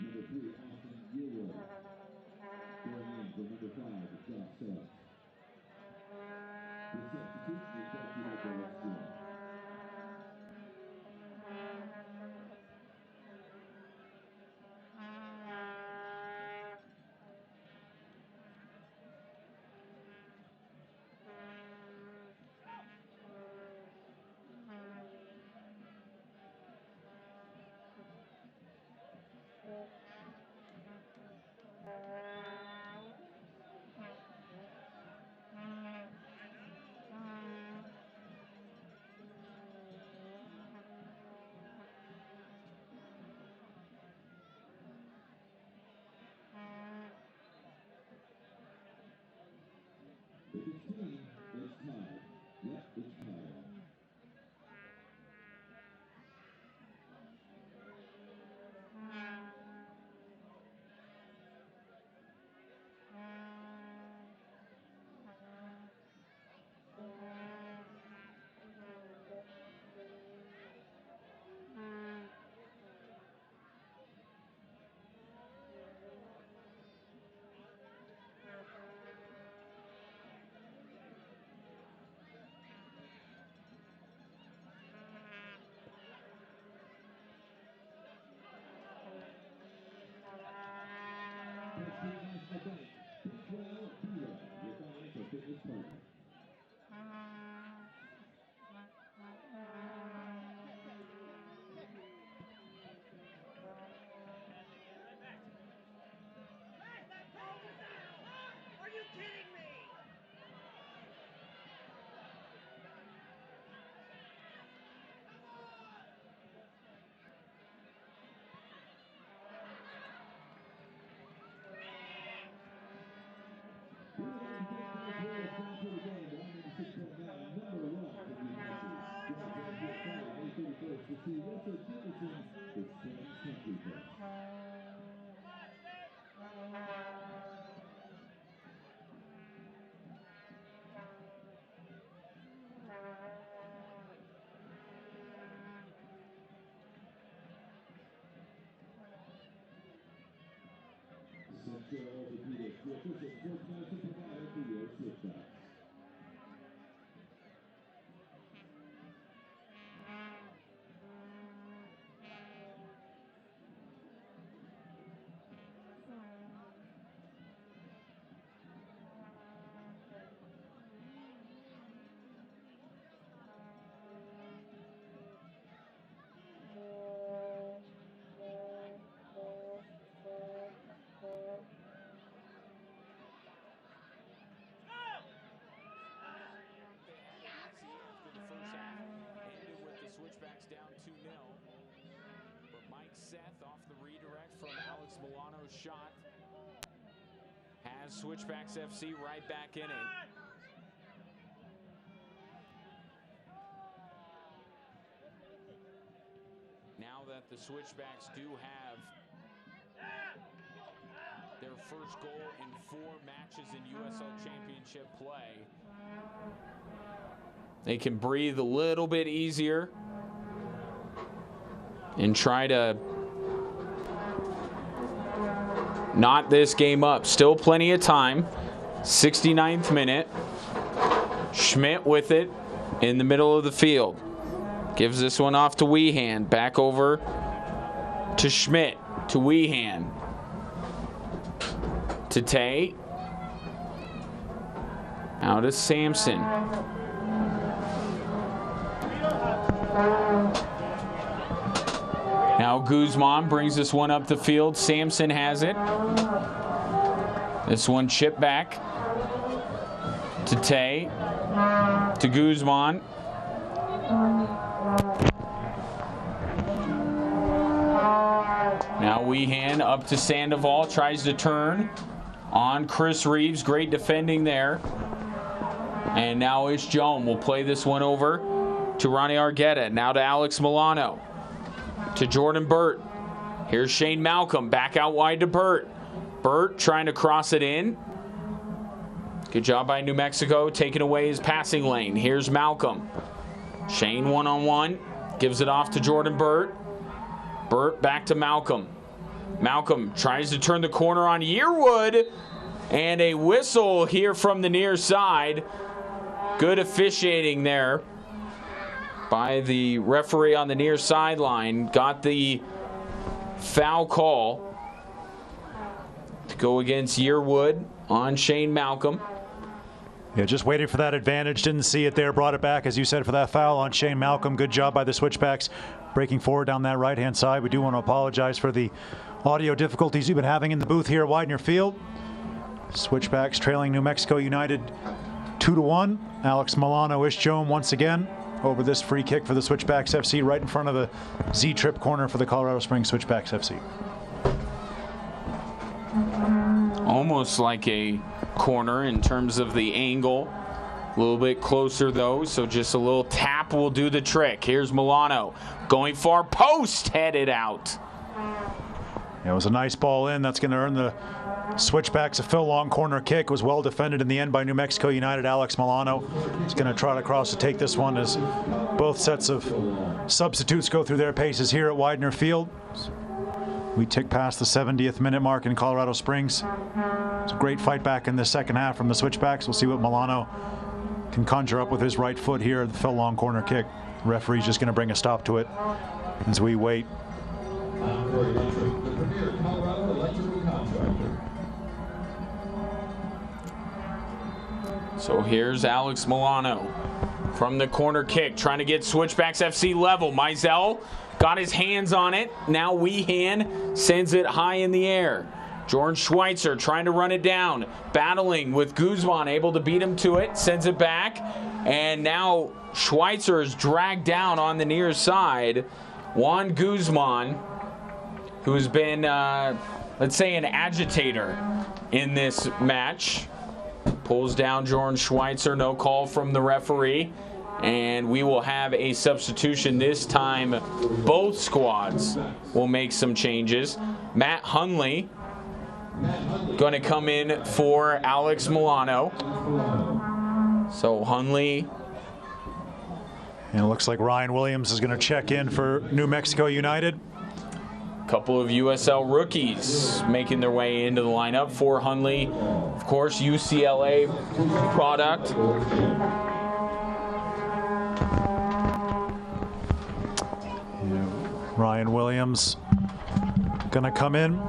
Number 3, Austin Gilroy. Going in for number 5, Josh Suggs. The substitution reflected at the left field. the official sportsmanship provider for your Switchbacks. Ended with the Switchbacks down 2-0. But Mike Seth off the redirect from Alex Milano's shot has Switchbacks FC right back in it. Now that the Switchbacks do have their first goal in 4 matches in USL Championship play, they can breathe a little bit easier and try to knot this game up. Still plenty of time. 69th minute. Schmidt with it in the middle of the field. Gives this one off to Weehan. Back over to Schmidt. To Weehan. To Tay. Now to Sampson. Now Guzman brings this one up the field. Sampson has it. This one chipped back to Tay. To Guzman. Now Weehan up to Sandoval. Tries to turn on Chris Reeves. Great defending there. And now it's Joan. We'll play this one over to Ronnie Argueta. Now to Alex Milano. To Jordan Burt. Here's Shane Malcolm. Back out wide to Burt. Burt trying to cross it in. Good job by New Mexico taking away his passing lane. Here's Malcolm. Shane one-on-one. Gives it off to Jordan Burt. Burt back to Malcolm. Malcolm tries to turn the corner on Yearwood. And a whistle here from the near side. Good officiating there by the referee on the near sideline. Got the foul call to go against Yearwood on Shane Malcolm. Yeah, just waiting for that advantage. Didn't see it there. Brought it back, as you said, for that foul on Shane Malcolm. Good job by the Switchbacks breaking forward down that right-hand side. We do want to apologize for the audio difficulties you've been having in the booth here at Widener Field. Switchbacks trailing New Mexico United 2-1. Alex Milano, Ish Joan once again over this free kick for the Switchbacks FC right in front of the Z-trip corner for the Colorado Springs Switchbacks FC. Almost like a corner in terms of the angle. A little bit closer though, so just a little tap will do the trick. Here's Milano going far post, headed out. It was a nice ball in. That's going to earn the Switchbacks a Phil Long corner kick. Was well defended in the end by New Mexico United. Alex Milano is going to trot across to take this one as both sets of substitutes go through their paces here at Widener Field. We tick past the 70th minute mark in Colorado Springs. It's a great fight back in the second half from the Switchbacks. We'll see what Milano can conjure up with his right foot here at the Phil Long corner kick. The referee's just going to bring a stop to it as we wait. So here's Alex Milano from the corner kick, trying to get Switchbacks FC level. Mizell got his hands on it. Now Weehan sends it high in the air. Jordan Schweitzer trying to run it down, battling with Guzman, able to beat him to it, sends it back, and now Schweitzer is dragged down on the near side. Juan Guzman, who's been, let's say, an agitator in this match, pulls down Jordan Schweitzer. No call from the referee. And we will have a substitution this time. Both squads will make some changes. Matt Hunley going to come in for Alex Milano. So Hunley. And it looks like Ryan Williams is going to check in for New Mexico United. couple of USL rookies making their way into the lineup for Hundley. Of course, UCLA product. Ryan Williams gonna come in.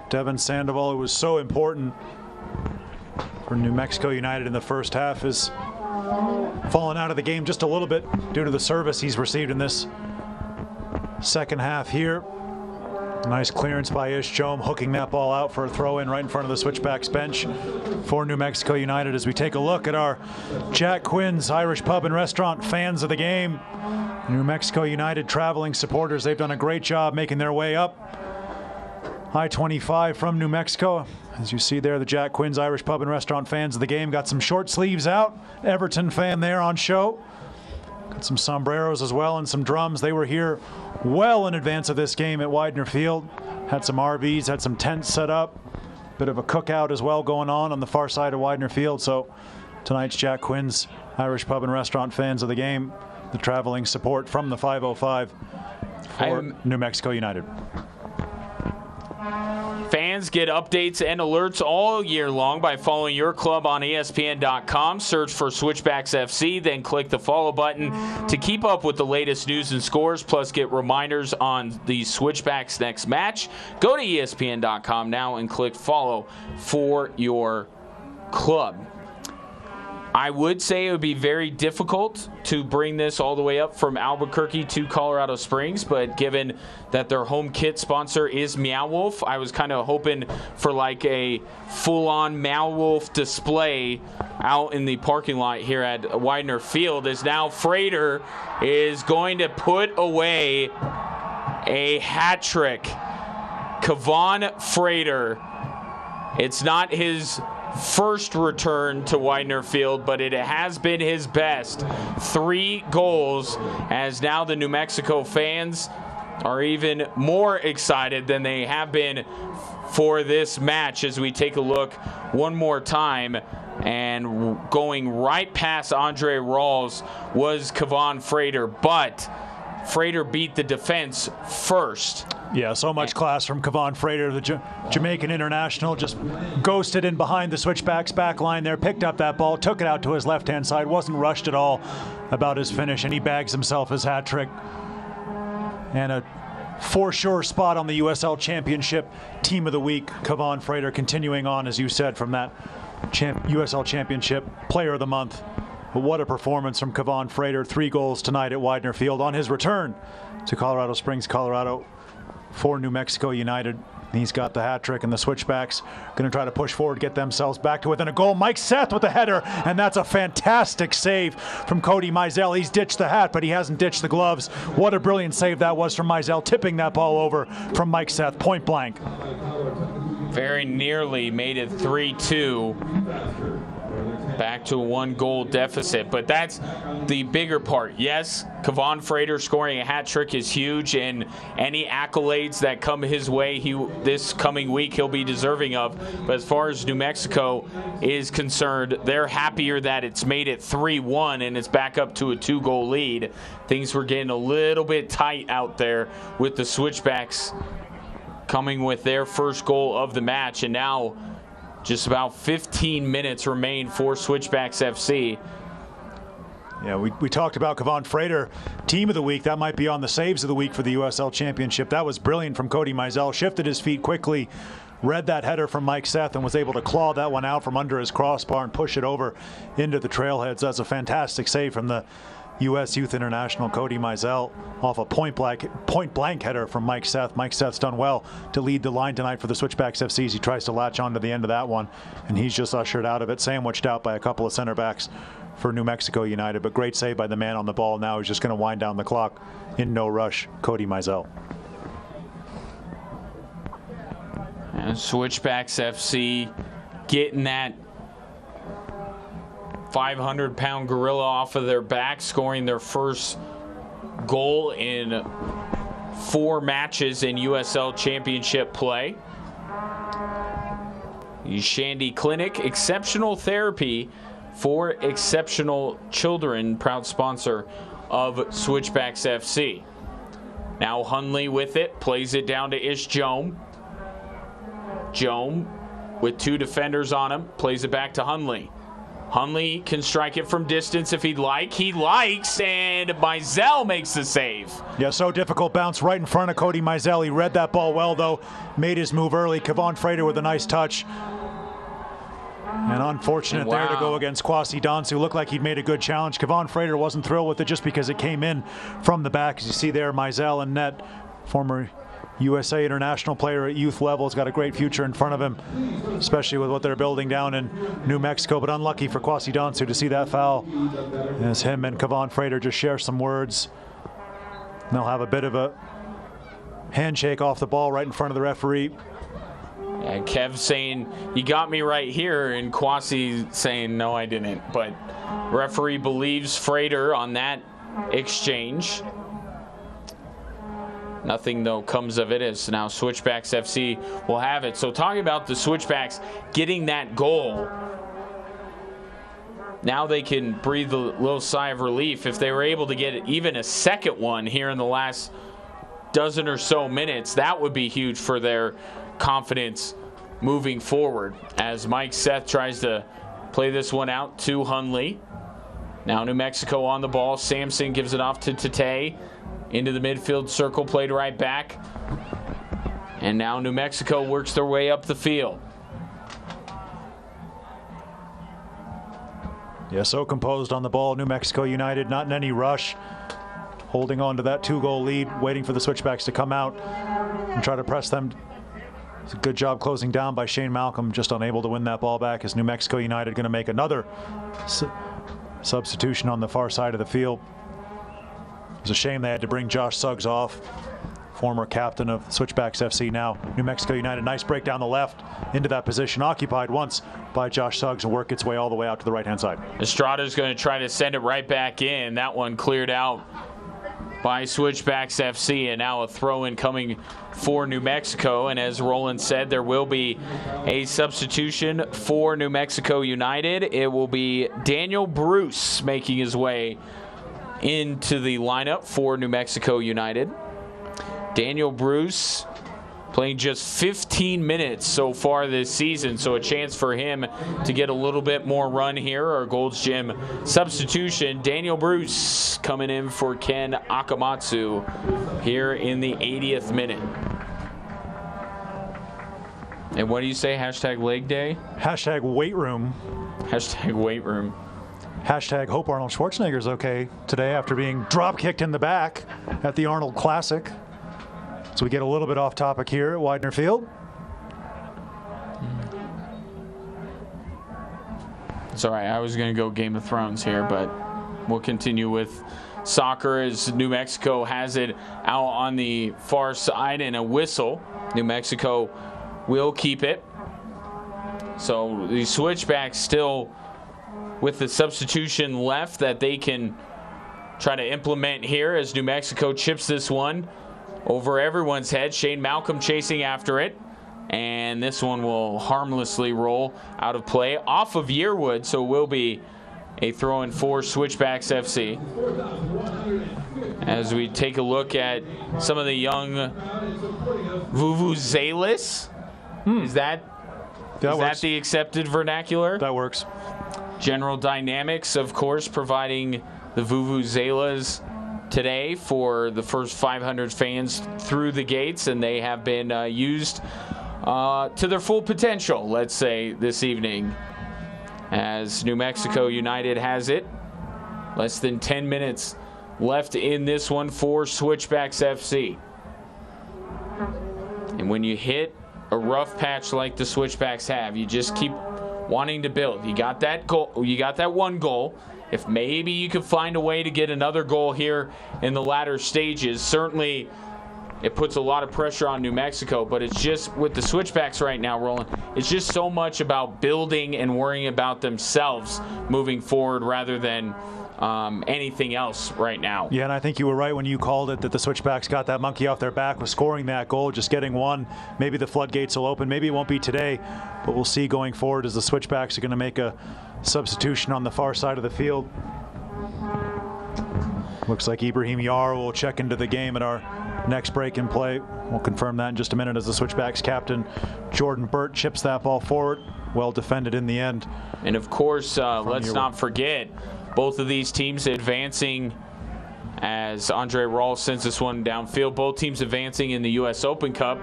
Devin Sandoval, who was so important for New Mexico United in the first half, is fallen out of the game just a little bit due to the service he's received in this second half here. Nice clearance by Ish Jome, hooking that ball out for a throw-in right in front of the Switchbacks bench for New Mexico United as we take a look at our Jack Quinn's Irish Pub and Restaurant fans of the game. New Mexico United traveling supporters, they've done a great job making their way up I-25 from New Mexico. As you see there, the Jack Quinn's Irish Pub and Restaurant fans of the game got some short sleeves out. Everton fan there on show. Got some sombreros as well and some drums. They were here well in advance of this game at Widener Field. Had some RVs, had some tents set up. Bit of a cookout as well going on the far side of Widener Field. So tonight's Jack Quinn's Irish Pub and Restaurant fans of the game, the traveling support from the 505 for New Mexico United. Fans get updates and alerts all year long by following your club on ESPN.com. Search for Switchbacks FC, then click the follow button to keep up with the latest news and scores, plus get reminders on the Switchbacks next match. Go to ESPN.com now and click follow for your club. I would say it would be very difficult to bring this all the way up from Albuquerque to Colorado Springs, but given that their home kit sponsor is Meow Wolf, I was kind of hoping for like a full-on Meow Wolf display out in the parking lot here at Widener Field, as now Frater is going to put away a hat trick. Kevon Frater. It's not his first return to Widener Field, but it has been his best. 3 goals, as now the New Mexico fans are even more excited than they have been for this match as we take a look one more time. And going right past Andre Rawls was Kevon Frater, but Frater beat the defense first. Yeah, so much class from Kevon Frater, the Jamaican international, just ghosted in behind the Switchbacks back line there, picked up that ball, took it out to his left-hand side, wasn't rushed at all about his finish, and he bags himself his hat trick. And a for sure spot on the USL Championship Team of the Week. Kevon Frater continuing on, as you said, from that USL Championship Player of the Month. But what a performance from Kevon Frater. 3 goals tonight at Widener Field on his return to Colorado Springs, Colorado for New Mexico United. He's got the hat trick, and the Switchbacks going to try to push forward, get themselves back to within a goal. Mike Seth with the header, and that's a fantastic save from Cody Mizell. He's ditched the hat, but he hasn't ditched the gloves. What a brilliant save that was from Mizell, tipping that ball over from Mike Seth, point blank. Very nearly made it 3-2. Back to a 1-goal deficit, but that's the bigger part. Yes, Kevon Frater scoring a hat trick is huge, and any accolades that come his way this coming week he'll be deserving of. But as far as New Mexico is concerned, they're happier that it's made it 3-1 and it's back up to a 2-goal lead. Things were getting a little bit tight out there with the Switchbacks coming with their first goal of the match, and now just about 15 minutes remain for Switchbacks FC. Yeah, we talked about Kevon Frater, Team of the Week. That might be on the Saves of the Week for the USL Championship. That was brilliant from Cody Mizell. Shifted his feet quickly, read that header from Mike Seth, and was able to claw that one out from under his crossbar and push it over into the trailheads. That's a fantastic save from the U.S. Youth International Cody Mizell off a point blank header from Mike Seth. Mike Seth's done well to lead the line tonight for the Switchbacks FC. He tries to latch on to the end of that one, and he's just ushered out of it, sandwiched out by a couple of center backs for New Mexico United. But great save by the man on the ball. Now he's just going to wind down the clock in no rush, Cody Mizell. And Switchbacks FC getting that 500-pound gorilla off of their back, scoring their first goal in 4 matches in USL Championship play. Shandy Clinic, exceptional therapy for exceptional children, proud sponsor of Switchbacks FC. Now Hundley with it, plays it down to Ish Jome. Jome with 2 defenders on him, plays it back to Hundley. Hundley can strike it from distance if he'd like. He likes, and Mizell makes the save. Yeah, so difficult bounce right in front of Cody Mizell. He read that ball well, though. Made his move early. Kevon Frater with a nice touch. And unfortunate there to go against Kwasi Dansu. Looked like he'd made a good challenge. Kevon Frater wasn't thrilled with it just because it came in from the back. As you see there, Mizell in net, former USA international player at youth level, has got a great future in front of him, especially with what they're building down in New Mexico. But unlucky for Kwasi Dansu to see that foul, as him and Kevon Frater just share some words. And they'll have a bit of a handshake off the ball right in front of the referee. And Kev saying, "You got me right here," and Kwasi saying, "No, I didn't." But referee believes Frater on that exchange. Nothing, though, comes of it, as now Switchbacks FC will have it. So talking about the Switchbacks getting that goal, now they can breathe a little sigh of relief. If they were able to get even a second one here in the last dozen or so minutes, that would be huge for their confidence moving forward, as Mike Seth tries to play this one out to Hundley. Now New Mexico on the ball. Sampson gives it off to Tate. Into the midfield circle, played right back. And now New Mexico works their way up the field. Yeah, so composed on the ball. New Mexico United not in any rush. Holding on to that 2-goal lead, waiting for the Switchbacks to come out and try to press them. It's a good job closing down by Shane Malcolm, just unable to win that ball back, as New Mexico United going to make another substitution on the far side of the field. It was a shame they had to bring Josh Suggs off, former captain of Switchbacks FC. Now New Mexico United, nice break down the left into that position, occupied once by Josh Suggs, and work its way all the way out to the right-hand side. Estrada's going to try to send it right back in. That one cleared out by Switchbacks FC, and now a throw-in coming for New Mexico. And as Roland said, there will be a substitution for New Mexico United. It will be Daniel Bruce making his way into the lineup for New Mexico United. Daniel Bruce playing just 15 minutes so far this season, so a chance for him to get a little bit more run here. Our Gold's Gym substitution, Daniel Bruce coming in for Ken Akamatsu here in the 80th minute. And what do you say, hashtag leg day? Hashtag weight room. Hashtag weight room. Hashtag hope Arnold Schwarzenegger's okay today after being drop kicked in the back at the Arnold Classic. So we get a little bit off topic here at Widener Field. It's all right. I was going to go Game of Thrones here, but we'll continue with soccer as New Mexico has it out on the far side, and a whistle. New Mexico will keep it. So the Switchbacks still with the substitution left that they can try to implement here as New Mexico chips this one over everyone's head. Shane Malcolm chasing after it, and this one will harmlessly roll out of play off of Yearwood, so it will be a throw-in for Switchbacks FC. As we take a look at some of the young Vuvuzelas. Is that the accepted vernacular? That works. General Dynamics, of course, providing the Vuvuzelas today for the first 500 fans through the gates, and they have been used to their full potential, let's say, this evening. As New Mexico United has it. Less than 10 minutes left in this one for Switchbacks FC. And when you hit a rough patch like the Switchbacks have, you just keep wanting to build. You got that goal. You got that one goal. If maybe you could find a way to get another goal here in the latter stages, certainly it puts a lot of pressure on New Mexico. But it's just with the Switchbacks right now, Roland, it's just so much about building and worrying about themselves moving forward rather than anything else right now. Yeah, and I think you were right when you called it that the Switchbacks got that monkey off their back with scoring that goal, just getting one. Maybe the floodgates will open. Maybe it won't be today, but we'll see going forward as the Switchbacks are going to make a substitution on the far side of the field. Looks like Ibrahim Yarrow will check into the game at our next break in play. We'll confirm that in just a minute as the Switchbacks captain Jordan Burt chips that ball forward. Well defended in the end. And of course, let's not forget, both of these teams advancing as Andre Rawls sends this one downfield. Both teams advancing in the U.S. Open Cup.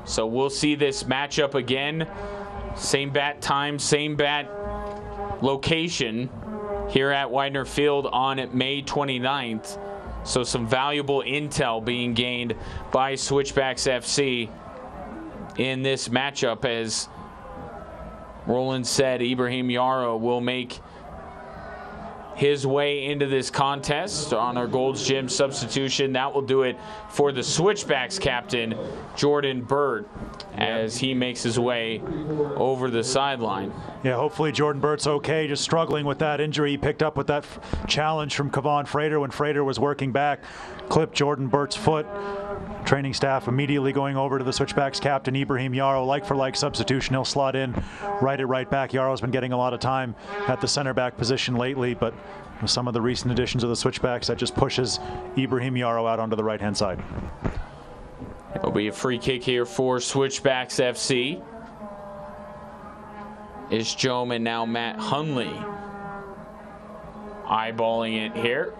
So we'll see this matchup again. Same bat time, same bat location here at Widener Field on May 29th. So some valuable intel being gained by Switchbacks FC in this matchup. As Roland said, Ibrahim Yarrow will make his way into this contest on our Gold's Gym substitution. That will do it for the Switchbacks captain, Jordan Burt, as he makes his way over the sideline. Yeah, hopefully Jordan Burt's okay, just struggling with that injury he picked up with that challenge from Kevon Frater when Frater was working back. Clipped Jordan Burt's foot. Training staff immediately going over to the Switchbacks captain, Ibrahim Yarrow. Like-for-like substitution. He'll slot in right at right back. Yarrow's been getting a lot of time at the center back position lately, but with some of the recent additions of the Switchbacks, that just pushes Ibrahim Yarrow out onto the right-hand side. It'll be a free kick here for Switchbacks FC. Is Jome and now Matt Hunley eyeballing it here.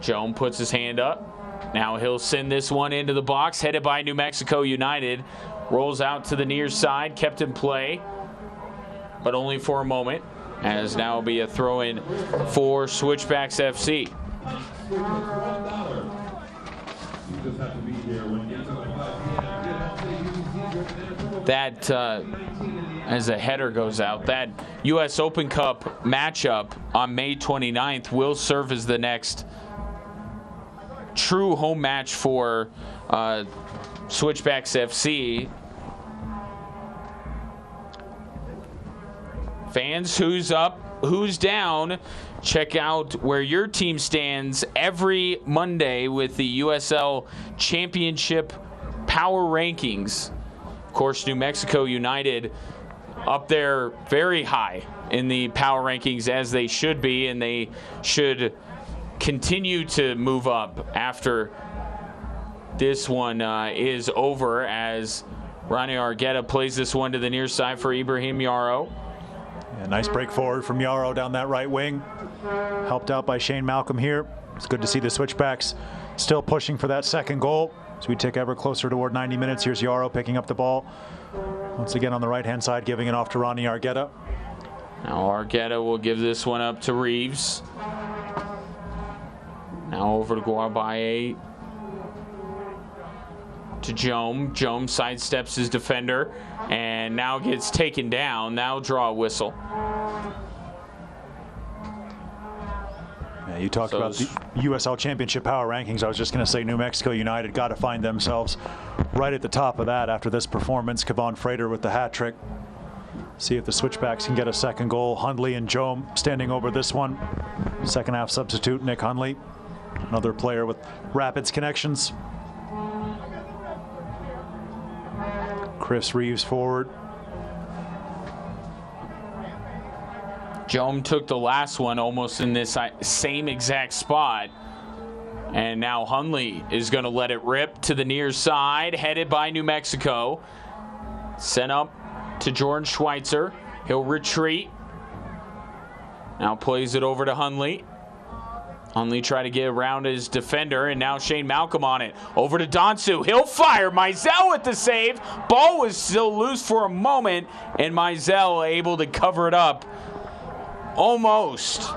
Jome puts his hand up. Now he'll send this one into the box, headed by New Mexico United. Rolls out to the near side, kept in play, but only for a moment, as now will be a throw-in for Switchbacks FC. That, as the header goes out, that U.S. Open Cup matchup on May 29th will serve as the next true home match for Switchbacks FC. Fans, who's up, who's down, check out where your team stands every Monday with the USL Championship Power Rankings. Of course, New Mexico United up there very high in the power rankings, as they should be, and they should continue to move up after this one is over, as Ronnie Argueta plays this one to the near side for Ibrahim Yarrow. Yeah, nice break forward from Yarrow down that right wing. Helped out by Shane Malcolm here. It's good to see the Switchbacks still pushing for that second goal. As we tick ever closer toward 90 minutes, here's Yarrow picking up the ball. Once again on the right-hand side, giving it off to Ronnie Argueta. Now Argueta will give this one up to Reeves. Now over to Guarbaye. To Jome. Jome sidesteps his defender and now gets taken down. Now draw a whistle. Yeah, you talked about the USL Championship Power Rankings. I was just going to say New Mexico United got to find themselves right at the top of that after this performance. Kevon Frater with the hat trick. See if the Switchbacks can get a second goal. Hundley and Jome standing over this one. Second half substitute Nick Hundley, another player with Rapids connections. Chris Reeves forward. Jome took the last one almost in this same exact spot. And now Hundley is going to let it rip to the near side, headed by New Mexico. Sent up to Jordan Schweitzer. He'll retreat. Now plays it over to Hundley. Hundley tried to get around his defender, and now Shane Malcolm on it. Over to Donsu. He'll fire. Mizell with the save. Ball was still loose for a moment, and Mizell able to cover it up. Almost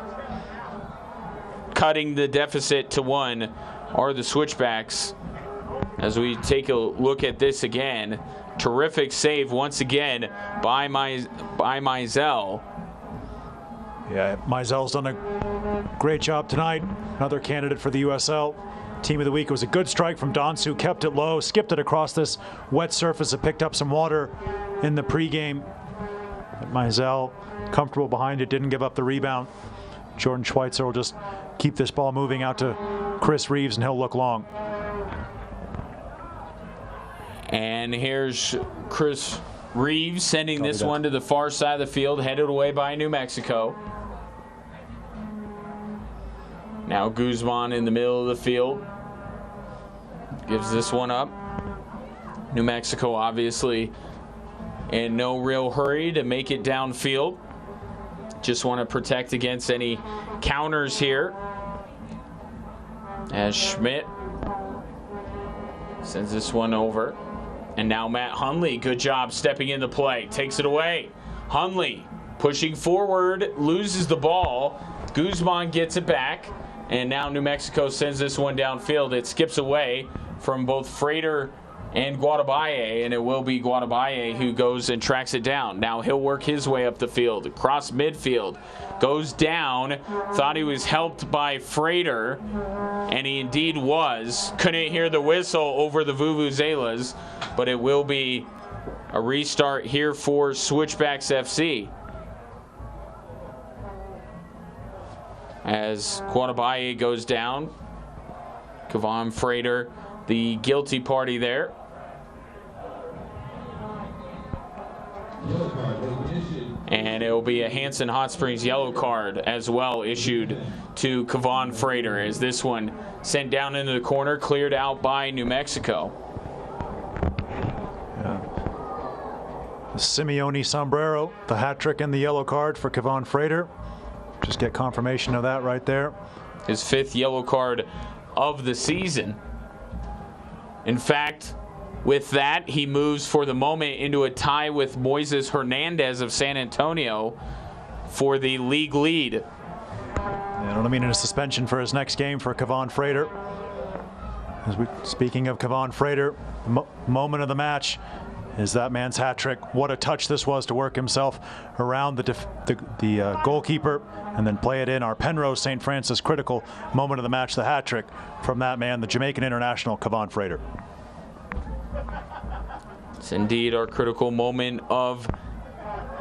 cutting the deficit to 1 are the Switchbacks. As we take a look at this again, terrific save once again by Mizell. Yeah, Mizell's done a great job tonight. Another candidate for the USL Team of the Week. It was a good strike from Donsu, kept it low, skipped it across this wet surface that picked up some water in the pregame. But Mizell, comfortable behind it, didn't give up the rebound. Jordan Schweitzer will just keep this ball moving out to Chris Reeves, and he'll look long. And here's Chris Reeves sending this one to the far side of the field, headed away by New Mexico. Now Guzman in the middle of the field. Gives this one up. New Mexico obviously in no real hurry to make it downfield. Just want to protect against any counters here. As Schmidt sends this one over. And now Matt Hundley, good job stepping into play. Takes it away. Hundley pushing forward, loses the ball. Guzman gets it back. And now New Mexico sends this one downfield. It skips away from both Frater and Guadabaye, and it will be Guadabaye who goes and tracks it down. Now he'll work his way up the field, across midfield. Goes down, thought he was helped by Frater, and he indeed was. Couldn't hear the whistle over the Vuvuzelas, but it will be a restart here for Switchbacks FC. As Guadabaye goes down, Kevon Frater, the guilty party there. And it will be a Hanson Hot Springs yellow card as well issued to Kevon Frater, as this one sent down into the corner, cleared out by New Mexico. The Simeone sombrero, the hat trick and the yellow card for Kevon Frater. Just get confirmation of that right there. His 5th yellow card of the season. In fact, with that, he moves for the moment into a tie with Moises Hernandez of San Antonio for the league lead. And it'll mean a suspension for his next game for Kevon Frater. Speaking of Kevon Frater, moment of the match is that man's hat trick. What a touch this was to work himself around the goalkeeper and then play it in. Our Penrose St. Francis critical moment of the match, the hat trick from that man, the Jamaican international Kevon Frater. It's indeed our critical moment of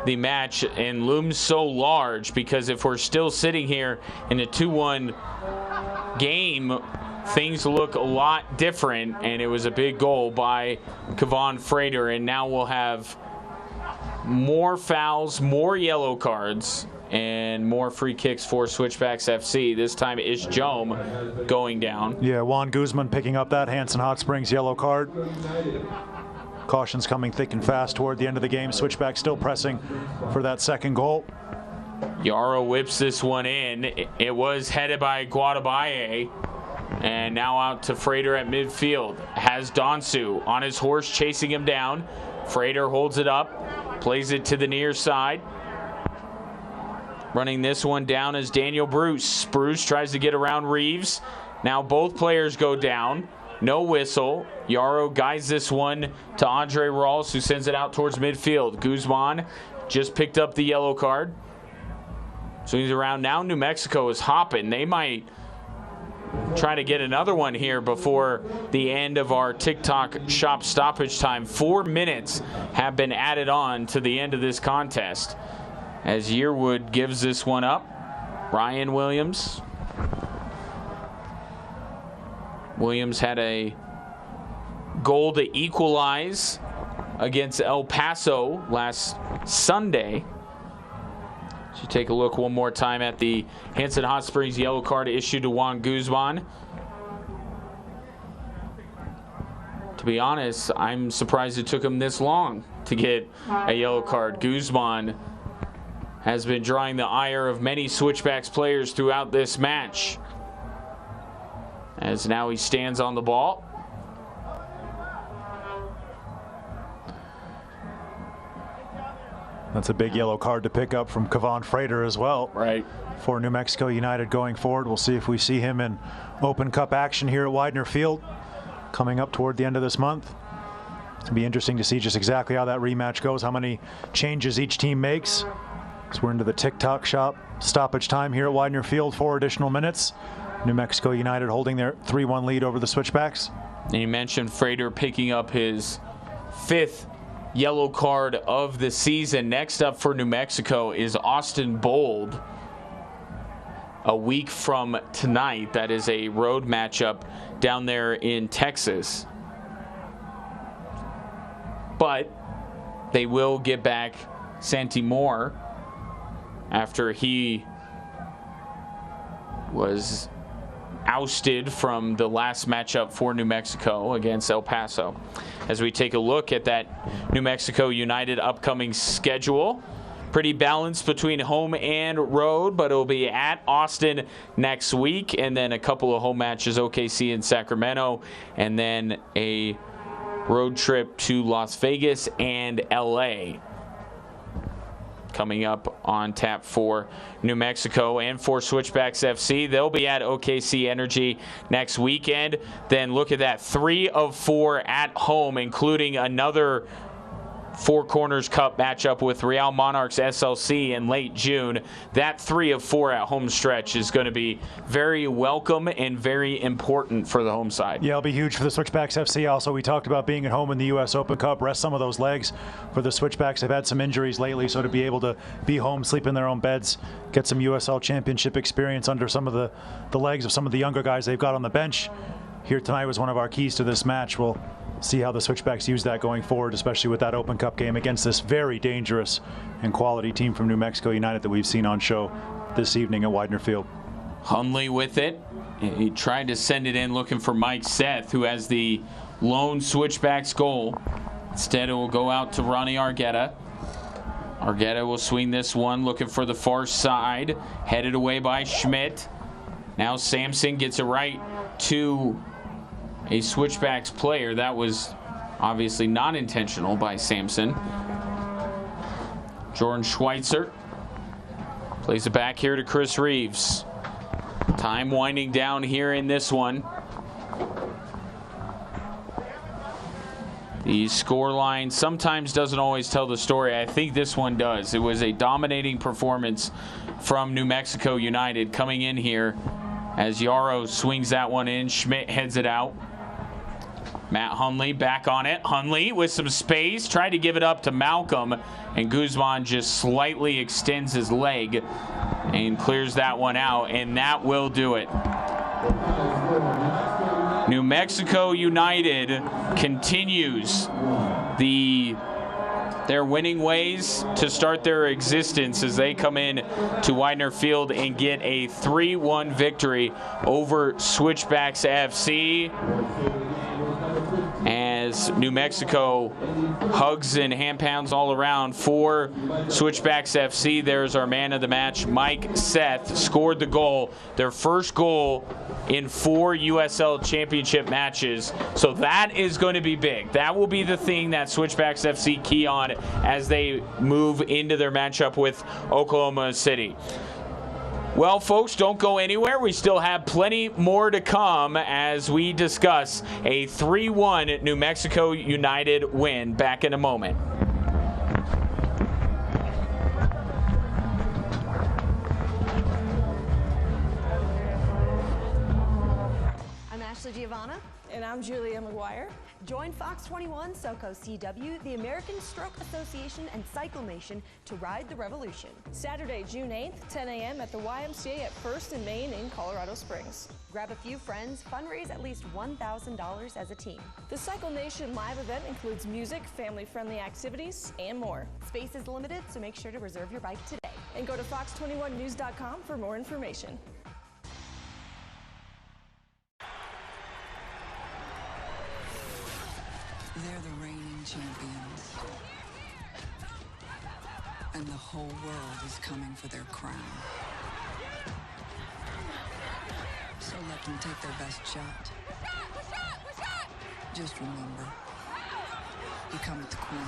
the match, and looms so large because if we're still sitting here in a 2-1 game, things look a lot different, and it was a big goal by Kevon Frater, and now we'll have more fouls, more yellow cards, and more free kicks for Switchbacks FC. This time Ish Jome going down. Yeah, Juan Guzman picking up that Hanson Hot Springs yellow card. Cautions coming thick and fast toward the end of the game. Switchback still pressing for that second goal. Yarrow whips this one in. It was headed by Guadabaye. And now out to Frater at midfield. Has Donsu on his horse chasing him down. Frater holds it up. Plays it to the near side. Running this one down is Daniel Bruce. Bruce tries to get around Reeves. Now both players go down. No whistle. Yarrow guides this one to Andre Rawls, who sends it out towards midfield. Guzman just picked up the yellow card. So he's around. Now New Mexico is hopping. They might try to get another one here before the end of our TikTok shop stoppage time. 4 minutes have been added on to the end of this contest as Yearwood gives this one up. Ryan Williams. Williams had a goal to equalize against El Paso last Sunday. So take a look one more time at the Hanson Hot Springs yellow card issued to Juan Guzman. To be honest, I'm surprised it took him this long to get a yellow card. Guzman has been drawing the ire of many Switchbacks players throughout this match, as now he stands on the ball. That's a big yellow card to pick up from Kevon Frater as well. Right. For New Mexico United going forward. We'll see if we see him in Open Cup action here at Widener Field coming up toward the end of this month. It'll be interesting to see just exactly how that rematch goes, how many changes each team makes. So we're into the TikTok shop stoppage time here at Widener Field, 4 additional minutes. New Mexico United holding their 3-1 lead over the Switchbacks. And you mentioned Frater picking up his 5th yellow card of the season. Next up for New Mexico is Austin Bold. A week from tonight, that is a road matchup down there in Texas. But they will get back Santi Moore after he was ousted from the last matchup for New Mexico against El Paso. As we take a look at that New Mexico United upcoming schedule, pretty balanced between home and road, but it'll be at Austin next week, and then a couple of home matches, OKC and Sacramento, and then a road trip to Las Vegas and LA coming up on tap for New Mexico. And for Switchbacks FC, they'll be at OKC Energy next weekend. Then look at that, 3 of 4 at home, including another Four Corners Cup matchup with Real Monarchs SLC in late June. That 3 of 4 at home stretch is going to be very welcome and very important for the home side. Yeah, it'll be huge for the Switchbacks FC. Also, we talked about being at home in the U.S. Open Cup, rest some of those legs for the Switchbacks. They've had some injuries lately, so to be able to be home, sleep in their own beds, get some USL Championship experience under some of the legs of some of the younger guys they've got on the bench here tonight was one of our keys to this match. We'll see how the Switchbacks use that going forward, especially with that Open Cup game against this very dangerous and quality team from New Mexico United that we've seen on show this evening at Widener Field. Hundley with it. He tried to send it in looking for Mike Seth, who has the lone Switchbacks goal. Instead, it will go out to Ronnie Argueta. Argueta will swing this one, looking for the far side. Headed away by Schmidt. Now Sampson gets it right to a Switchbacks player. That was obviously not intentional by Sampson. Jordan Schweitzer plays it back here to Chris Reeves. Time winding down here in this one. The scoreline sometimes doesn't always tell the story. I think this one does. It was a dominating performance from New Mexico United coming in here as Yarrow swings that one in. Schmidt heads it out. Matt Hundley back on it. Hundley with some space, tried to give it up to Malcolm, and Guzman just slightly extends his leg and clears that one out, and that will do it. New Mexico United continues their winning ways to start their existence as they come in to Widener Field and get a 3-1 victory over Switchbacks FC. As New Mexico hugs and hand pounds all around for Switchbacks FC. There's our man of the match, Mike Seth, scored the goal, their first goal in 4 USL Championship matches. So that is going to be big. That will be the thing that Switchbacks FC key on as they move into their matchup with Oklahoma City. Well, folks, don't go anywhere. We still have plenty more to come as we discuss a 3-1 New Mexico United win. Back in a moment. I'm Ashley Giovanna. And I'm Julia McGuire. Join Fox 21, SoCo CW, the American Stroke Association, and Cyclamation to ride the revolution. Saturday, June 8th, 10 a.m. at the YMCA at 1st and Main in Colorado Springs. Grab a few friends, fundraise at least $1,000 as a team. The Cycle Nation live event includes music, family-friendly activities, and more. Space is limited, so make sure to reserve your bike today. And go to fox21news.com for more information. They're the reigning champions. And the whole world is coming for their crown. So let them take their best shot. Just remember, you come with the queen.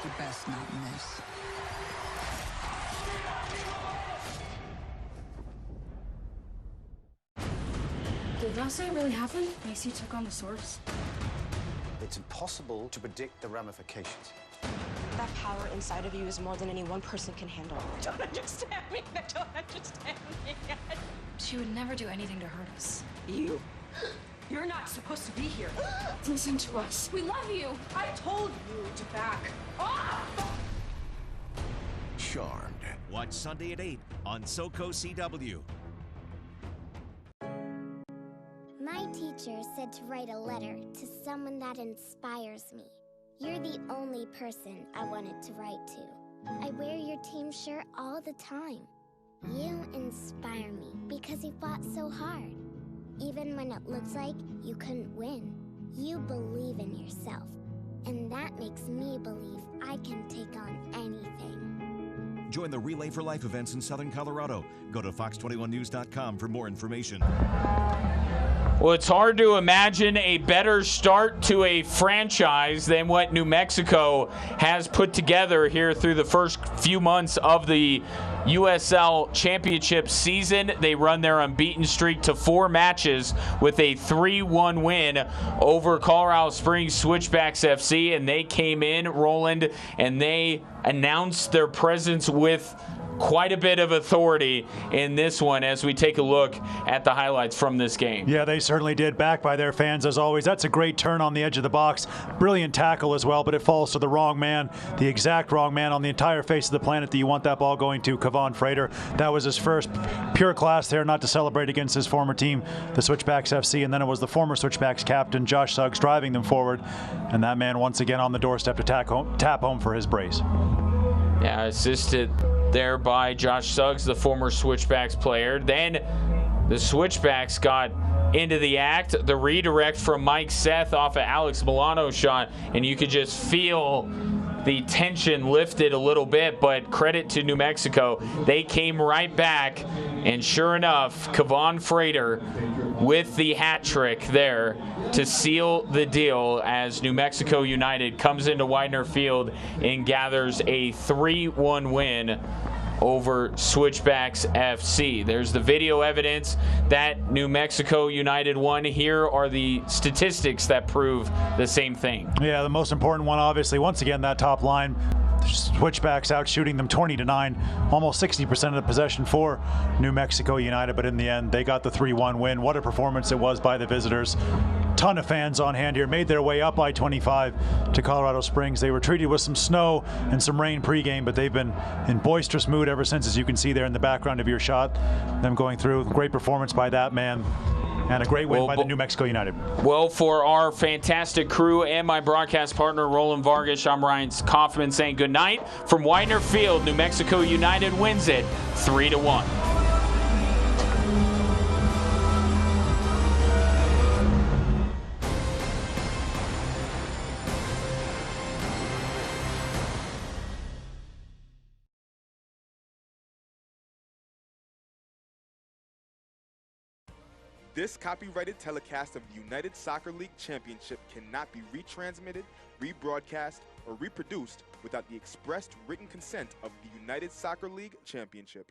You best not miss. Did last night really happen? Macy took on the Source. It's impossible to predict the ramifications. That power inside of you is more than any one person can handle. They don't understand me. They don't understand me. She would never do anything to hurt us. You're not supposed to be here. Listen to us. We love you. I told you to back off. Charmed. Watch Sunday at 8 on SoCo CW. My teacher said to write a letter to someone that inspires me. You're the only person I wanted to write to. I wear your team shirt all the time. You inspire me because you fought so hard. Even when it looks like you couldn't win, you believe in yourself. And that makes me believe I can take on anything. Join the Relay for Life events in Southern Colorado. Go to fox21news.com for more information. Well, it's hard to imagine a better start to a franchise than what New Mexico has put together here through the first few months of the USL Championship season. They run their unbeaten streak to 4 matches with a 3-1 win over Colorado Springs Switchbacks FC, and they came in, Roland, and they announced their presence with quite a bit of authority in this one as we take a look at the highlights from this game. Yeah, they certainly did, backed by their fans as always. That's a great turn on the edge of the box. Brilliant tackle as well, but it falls to the wrong man, the exact wrong man on the entire face of the planet that you want that ball going to, Kevon Frater. That was his first pure class there, not to celebrate against his former team, the Switchbacks FC, and then it was the former Switchbacks captain, Josh Suggs, driving them forward, and that man once again on the doorstep to tap home for his brace. Yeah, assisted there by Josh Suggs, the former Switchbacks player. Then the Switchbacks got into the act. The redirect from Mike Seth off of Alex Milano's shot, and you could just feel the tension lifted a little bit, but credit to New Mexico. They came right back, and sure enough, Kevon Frater with the hat trick there to seal the deal as New Mexico United comes into Widener Field and gathers a 3-1 win over Switchbacks FC. There's the video evidence that New Mexico United won. Here are the statistics that prove the same thing. Yeah, the most important one, obviously, once again, that top line. Switchbacks out shooting them 20-9, almost 60% of the possession for New Mexico United, but in the end, they got the 3-1 win. What a performance it was by the visitors. Ton of fans on hand here, made their way up I-25 to Colorado Springs. They were treated with some snow and some rain pregame, but they've been in boisterous mood ever since, as you can see there in the background of your shot. Them going through, great performance by that man. And a great win by the New Mexico United. Well, for our fantastic crew and my broadcast partner, Roland Vargas, I'm Ryan Kaufman saying good night. From Widener Field, New Mexico United wins it 3-1. This copyrighted telecast of the United Soccer League Championship cannot be retransmitted, rebroadcast, or reproduced without the expressed written consent of the United Soccer League Championship.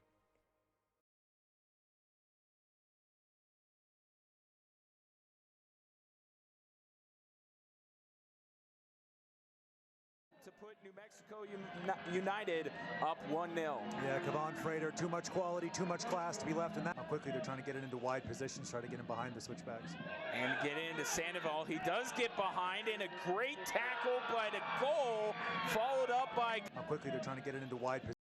To put New Mexico United up 1-0. Yeah, Kevon Frater, too much quality, too much class to be left in that. How quickly they're trying to get it into wide positions, try to get him behind the Switchbacks. And get into Sandoval. He does get behind in a great tackle, but a goal followed up by... How quickly they're trying to get it into wide positions.